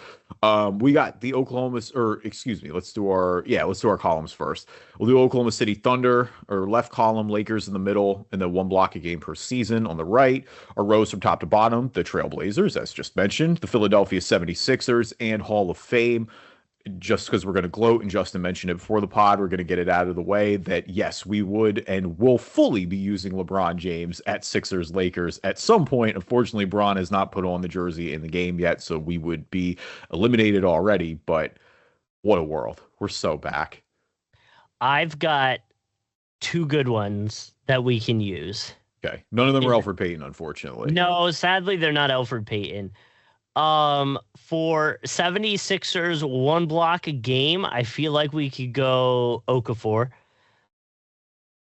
We got the let's do our columns first. We'll do Oklahoma City Thunder, or left column, Lakers in the middle, and then 1 block a game per season on the right. Our rows from top to bottom, the Trailblazers, as just mentioned, the Philadelphia 76ers, and Hall of Fame. Just because we're going to gloat, and Justin mentioned it before the pod, we're going to get it out of the way that, yes, we would and will fully be using LeBron James at Sixers Lakers at some point. Unfortunately, Bron has not put on the jersey in the game yet, so we would be eliminated already. But what a world. We're so back. I've got 2 good ones that we can use. Okay. None of them are Elfrid Payton, unfortunately. No, sadly, they're not Elfrid Payton. For 76ers 1 block a game, I feel like we could go Okafor.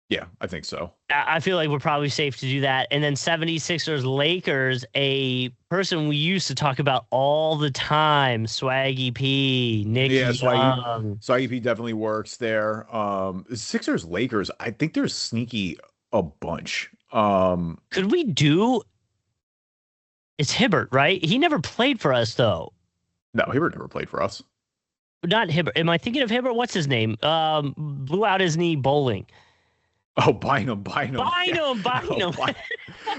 Yeah, I think so. I feel like we're probably safe to do that. And then 76ers Lakers, a person we used to talk about all the time, Swaggy P, Nick Young. Swaggy P definitely works there. Sixers Lakers, I think there's sneaky a bunch. Could we do... It's Hibbert, right? He never played for us, though. No, Hibbert never played for us. Not Hibbert. Am I thinking of Hibbert? What's his name? Blew out his knee bowling. Oh, Bynum. Bynum.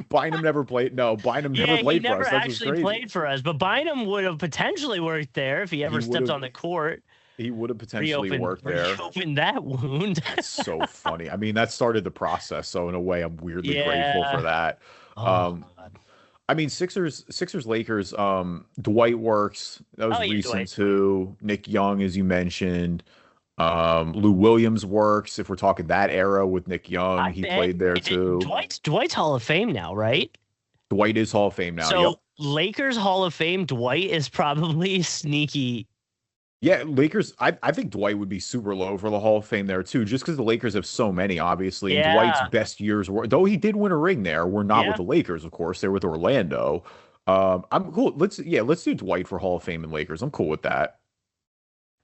Bynum never played. No, Bynum never played for us. He never actually played for us, but Bynum would have potentially worked there if he ever stepped on the court. He would have potentially worked there. Reopened that wound. That's so funny. I mean, that started the process, so in a way, I'm weirdly grateful for that. God. I mean, Sixers, Lakers, Dwight works. That was recent too. Nick Young, as you mentioned. Lou Williams works. If we're talking that era with Nick Young, he played there too. Dwight's Hall of Fame now, right? Dwight is Hall of Fame now. So Lakers Hall of Fame, Dwight is probably sneaky. Yeah, Lakers, I think Dwight would be super low for the Hall of Fame there, too, just because the Lakers have so many, obviously. And Dwight's best years were, though he did win a ring there, were not with the Lakers, of course. They're with Orlando. I'm cool. Let's do Dwight for Hall of Fame and Lakers. I'm cool with that.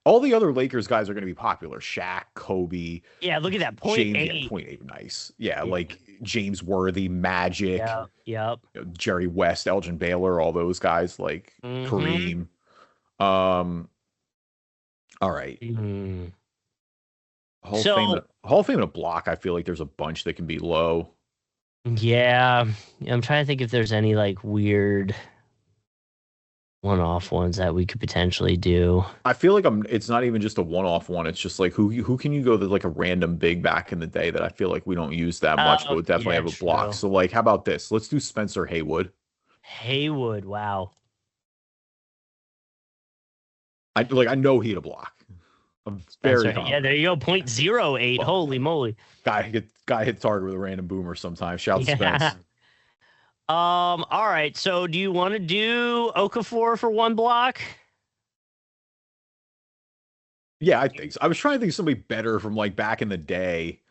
All the other Lakers guys are going to be popular. Shaq, Kobe. Yeah, look at that. .8. .8, nice. Yeah, like James Worthy, Magic. Yep. Jerry West, Elgin Baylor, all those guys, like Kareem. All right. Hall of Fame in a block, I feel like there's a bunch that can be low. Yeah. I'm trying to think if there's any like weird one-off ones that we could potentially do. I feel like it's not even just a one-off one. It's just like who can you go to, like a random big back in the day that I feel like we don't use that much, but would definitely have a block. So like, how about this? Let's do Spencer Haywood. Wow. I know he'd a block. I'm very confident. Yeah, there you go. 0.08. Well, holy moly. Guy hit target with a random boomer sometimes. Shout out to Spence. All right. So do you want to do Okafor for one block? Yeah, I think so. I was trying to think of somebody better from like back in the day.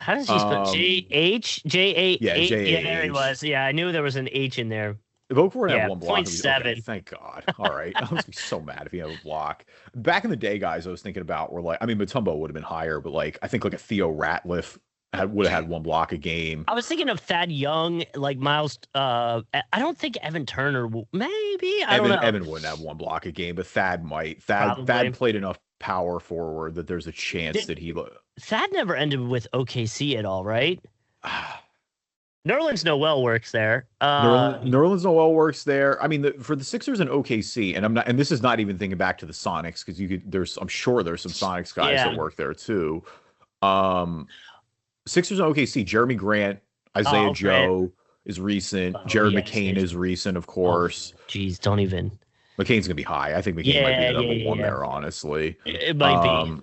How does he spell J-H? J-A-H? Yeah, J-A-H. Yeah, there he was. Yeah, I knew there was an H in there. If Okafor had one block, 0.7. Okay, thank God. All right. I was so mad if he had a block. Back in the day, guys, I was thinking about were like, I mean, Mutombo would have been higher, but like, I think like a Theo Ratliff would have had one block a game. I was thinking of Thad Young, like Miles. I don't think Evan Turner, maybe. I don't know. Evan wouldn't have one block a game, but Thad might. Thad played enough power forward that there's a chance that he. Thad never ended with OKC at all, right? Nerlens Noel works there. Nerlens Noel works there. I mean, for the Sixers and OKC, and this is not even thinking back to the Sonics because I'm sure there's some Sonics guys that work there too. Sixers and OKC, Jeremy Grant, Isaiah Joe is recent. Jared McCain is recent, of course. Geez, don't even. McCain's gonna be high. I think McCain might be the number one there, honestly. It might be.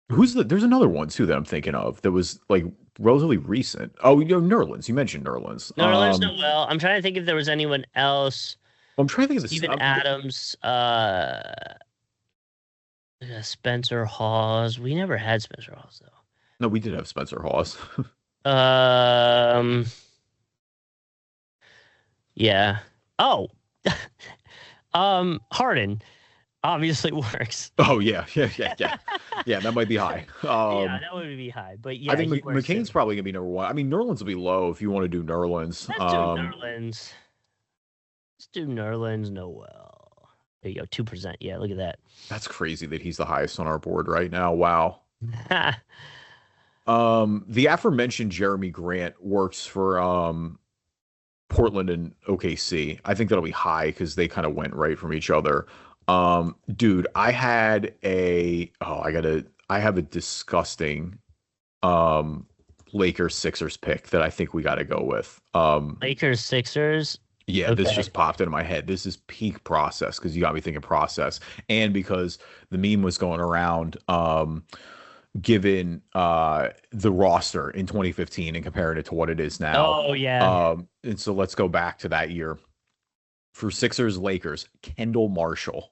There's another one too that I'm thinking of that was like relatively recent. Oh, Nerlens. You mentioned Nerlens. Nerlens Noel. I'm trying to think if there was anyone else. I'm trying to think of Steven Adams. Spencer Hawes. We never had Spencer Hawes though. No, we did have Spencer Hawes. Yeah. Oh. Harden obviously works. Oh yeah. Yeah, that might be high. Yeah, that would be high. But yeah, I think McCain's probably gonna be number one. I mean, Nerlens will be low if you want to do Nerlens. Let's do Nerlens Noel. There you go, 2%. Yeah, look at that. That's crazy that he's the highest on our board right now. Wow. The aforementioned Jeremy Grant works for Portland and OKC. I think that'll be high because they kind of went right from each other. Dude, I have a disgusting Lakers Sixers pick that I think we got to go with. Lakers Sixers. Yeah, okay. This just popped into my head. This is peak process because you got me thinking process, and because the meme was going around. Given the roster in 2015 and comparing it to what it is now. Oh, yeah. And so let's go back to that year. For Sixers, Lakers, Kendall Marshall.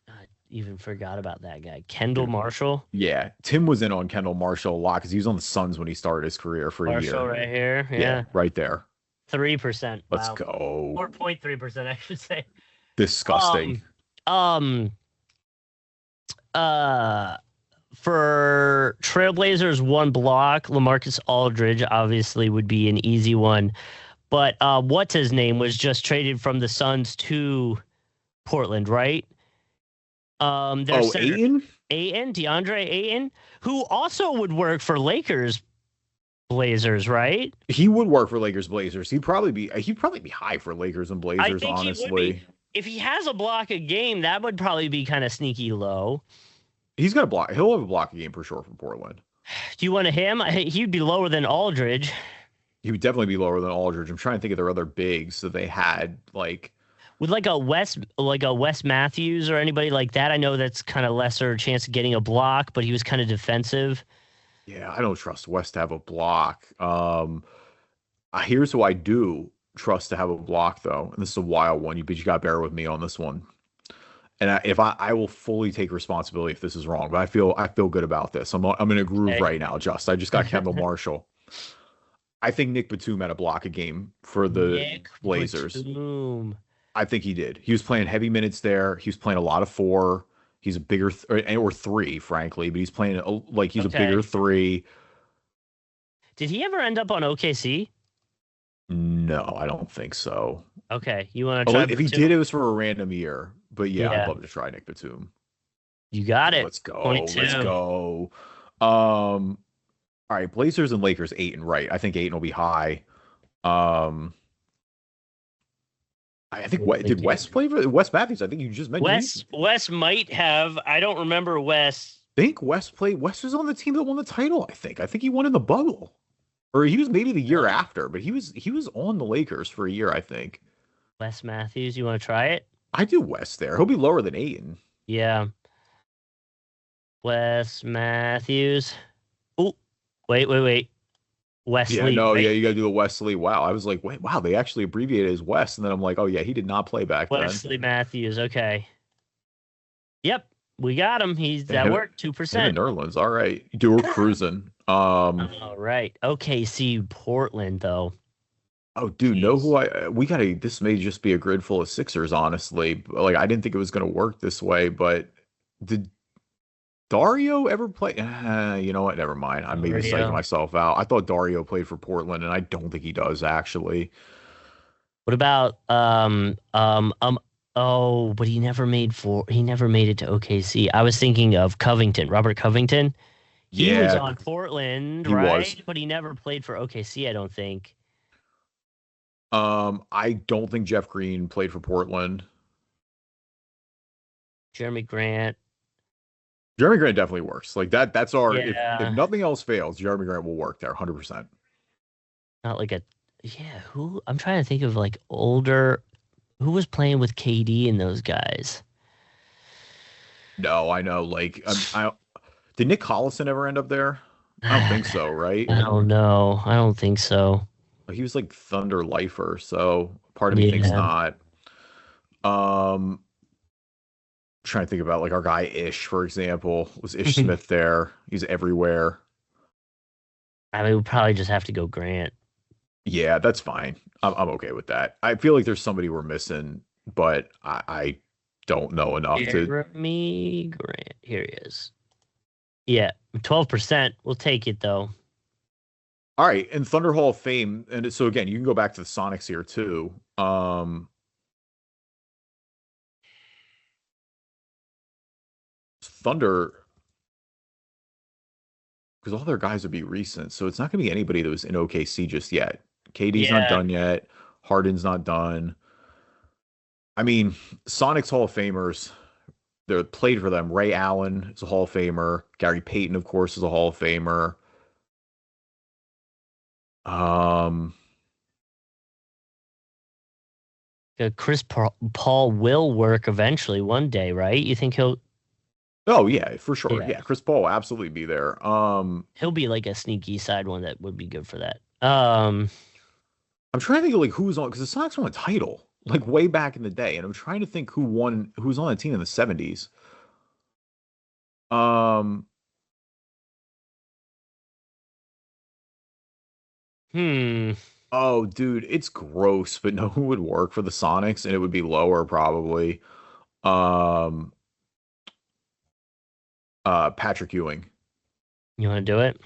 I even forgot about that guy. Kendall Marshall? Yeah. Tim was in on Kendall Marshall a lot because he was on the Suns when he started his career for a year. Marshall right here. Yeah. Right there. 3%. Let's go. 4.3%, I should say. Disgusting. For Trailblazers, one block, LaMarcus Aldridge obviously would be an easy one. But what's his name was just traded from the Suns to Portland, right? Ayton? DeAndre Ayton, who also would work for Lakers Blazers, right? He would work for Lakers Blazers. He'd probably be high for Lakers and Blazers, honestly. If he has a block a game, that would probably be kind of sneaky low. He's got a block. He'll have a block a game for sure from Portland. Do you want him? He'd be lower than Aldridge. He would definitely be lower than Aldridge. I'm trying to think of their other bigs that they had, like with like a Wes Matthews or anybody like that. I know that's kind of lesser chance of getting a block, but he was kind of defensive. Yeah, I don't trust Wes to have a block. Here's who I do trust to have a block though, and this is a wild one. But you got to bear with me on this one. And I will fully take responsibility if this is wrong, but I feel good about this. I'm in a groove right now. I just got Kendall Marshall. I think Nick Batum had a block a game for the Blazers. Batum. I think he did. He was playing heavy minutes there. He was playing a lot of 4. He's a bigger or 3, frankly, but he's playing a bigger 3. Did he ever end up on OKC? No, I don't think so. Okay, you want to try? If he did, it was for a random year. But yeah, I'd love to try Nick Batum. You got it. Let's go. 22. Let's go. All right, Blazers and Lakers, Ayton, right? I think Ayton will be high. I think did Wes play for Wes Matthews? I think you just mentioned Wes might have. I don't remember Wes. I think Wes played. Wes was on the team that won the title. I think he won in the bubble, or he was maybe the year after. But he was on the Lakers for a year, I think. Wes Matthews, you want to try it? I do Wes there. He'll be lower than Ayton. Yeah. Wes Matthews. Oh, wait. Yeah, Wesley, no, yeah, right? you got to do the Wesley. Wow. I was like, wait, wow, they actually abbreviated as West. And then I'm like, oh, yeah, he did not play back then. Wesley Matthews. Okay. Yep, we got him. He's Yeah, that him, worked him 2%. and Nerlens. All right. We're cruising. All right. Okay. See Portland though. Oh, dude, know who Jeez. we gotta, this may just be a grid full of Sixers, honestly. Like, I didn't think it was going to work this way, but did Dario ever play? You know what? Never mind. I may be psyching Mario. myself out. I thought Dario played for Portland, and I don't think he does, actually. What about oh, but he never made it to OKC. I was thinking of Covington, Robert Covington. He was Yeah, on Portland, he was. right? But he never played for OKC, I don't think. I don't think Jeff Green played for Portland. Jeremy Grant. Jeremy Grant definitely works. Like that's our if Yeah. nothing else fails, Jeremy Grant will work there 100%. Not like a yeah, who I'm trying to think of like older who was playing with KD and those guys. No, I know. Like I did Nick Collison ever end up there? I don't think so, right? I don't know. I don't think so. He was like Thunder lifer, so part of me thinks Yeah. not. Um, trying to think about like our guy Ish, for example. Was Ish Smith there? He's everywhere. I mean, we'll probably just have to go Grant. Yeah, that's fine. I'm okay with that. I feel like there's somebody we're missing, but I don't know enough to. Jeremy Grant. Here he is. Yeah, 12%. We'll take it though. All right, and Thunder Hall of Fame, and so again, you can go back to the Sonics here too. Thunder, because all their guys would be recent, so it's not going to be anybody that was in OKC just yet. KD's not Yeah. done yet. Harden's not done. I mean, Sonics Hall of Famers, they're played for them. Ray Allen is a Hall of Famer. Gary Payton, of course, is a Hall of Famer. Um, Chris Paul will work eventually one day, right? You think oh yeah, for sure. yeah, Yeah, Chris Paul will absolutely be there. he'll be like a sneaky side one that would be good for that. I'm trying to think of like who's on because the Sox won a title like way back in the day, and I'm trying to think who's on the team in the '70s. Um, Hmm. oh, dude, it's gross, but no who would work for the Sonics, and it would be lower probably. Um, Patrick Ewing. You want to do it?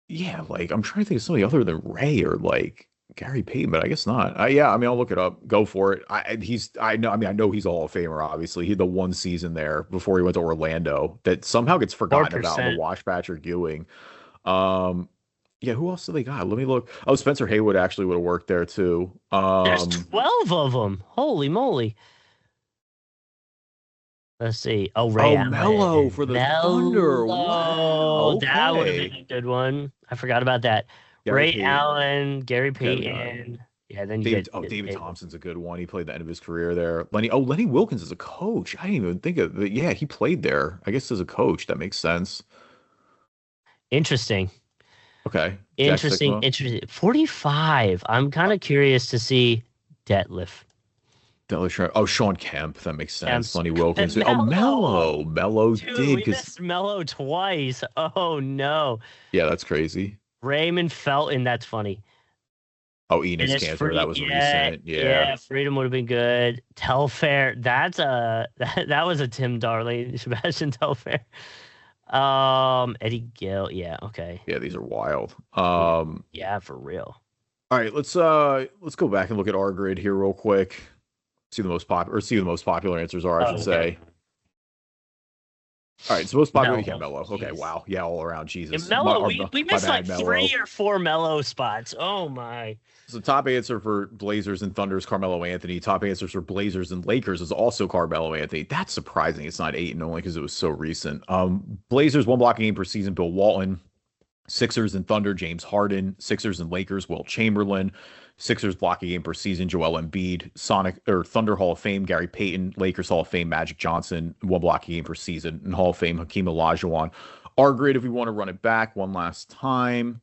Yeah, like I'm trying to think of somebody other than Ray or like Gary Payton, but I guess not. Yeah, I mean, I'll look it up. Go for it. I know. I mean, I know he's a Hall of Famer. Obviously, he had the one season there before he went to Orlando that somehow gets forgotten about in the 4%. Wash Patrick Ewing. Um, yeah, who else do they got? Let me look. Oh, Spencer Haywood actually would have worked there too. There's 12 of them. Holy moly. Let's see. Oh, Ray Oh, Melo Allen. for the Thunder. Mello. Wow. That would have been Okay. a good one. I forgot about that. Gary Ray Payton. Allen, Gary Yeah, we got Payton. Yeah, then you David. get Oh, David Tatum. Thompson's a good one. He played the end of his career there. Lenny. Oh, Lenny Wilkins is a coach. I didn't even think of it. Yeah, he played there. I guess as a coach, that makes sense. Interesting. Okay, Jack Sigma. Interesting. 45. I'm kind of curious to see Detlef. Oh, Sean Kemp. That makes sense. Camps. Lenny Wilkins. Oh, Mello. Melo Dude, did we because missed Mello twice. Oh no. yeah, that's crazy. Raymond Felton, that's funny. Oh, And Enos it's Cantor. free. That was Yeah, recent. Yeah. yeah. Freedom would have been good. Telfair, that was a Tim Darling, Sebastian Telfair. Eddie Gill. Yeah, okay. Yeah, these are wild. Yeah, for real. All right, let's go back and look at our grid here real quick. See who the most popular answers are, I should say. All right, so most popular Mello. yeah, Mello. Okay, wow. Yeah, all around. Jesus. Mello, we My missed like bad, Mello. 3 or 4 Mello spots. Oh my. So top answer for Blazers and Thunder's Carmelo Anthony. Top answers for Blazers and Lakers is also Carmelo Anthony. That's surprising. It's not Ayton only because it was so recent. Blazers 1 blocking game per season. Bill Walton. Sixers and Thunder, James Harden. Sixers and Lakers, Wilt Chamberlain. Sixers block a game per season, Joel Embiid. Thunder Hall of Fame, Gary Payton. Lakers Hall of Fame, Magic Johnson. One block a game per season. And Hall of Fame, Hakeem Olajuwon. Our grid, if we want to run it back one last time.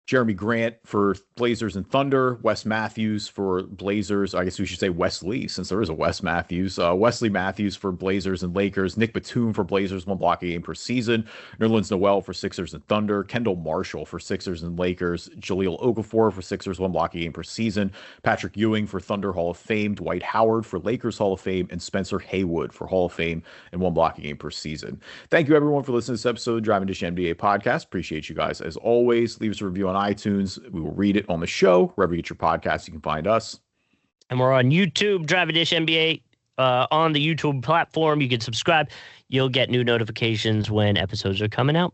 Jeremy Grant for Blazers and Thunder. Wes Matthews for Blazers. I guess we should say Wesley, since there is a Wes Matthews. Wesley Matthews for Blazers and Lakers. Nick Batum for Blazers, one block a game per season. Nerlens Noel for Sixers and Thunder. Kendall Marshall for Sixers and Lakers. Jahlil Okafor for Sixers, one block a game per season. Patrick Ewing for Thunder Hall of Fame. Dwight Howard for Lakers Hall of Fame. And Spencer Haywood for Hall of Fame and one block a game per season. Thank you, everyone, for listening to this episode of Driving Dish NBA Podcast. Appreciate you guys as always. Leave us a review on iTunes. We will read it on the show. Wherever you get your podcasts, you can find us. And we're on YouTube, Driving Dish NBA, on the YouTube platform. You can subscribe. You'll get new notifications when episodes are coming out.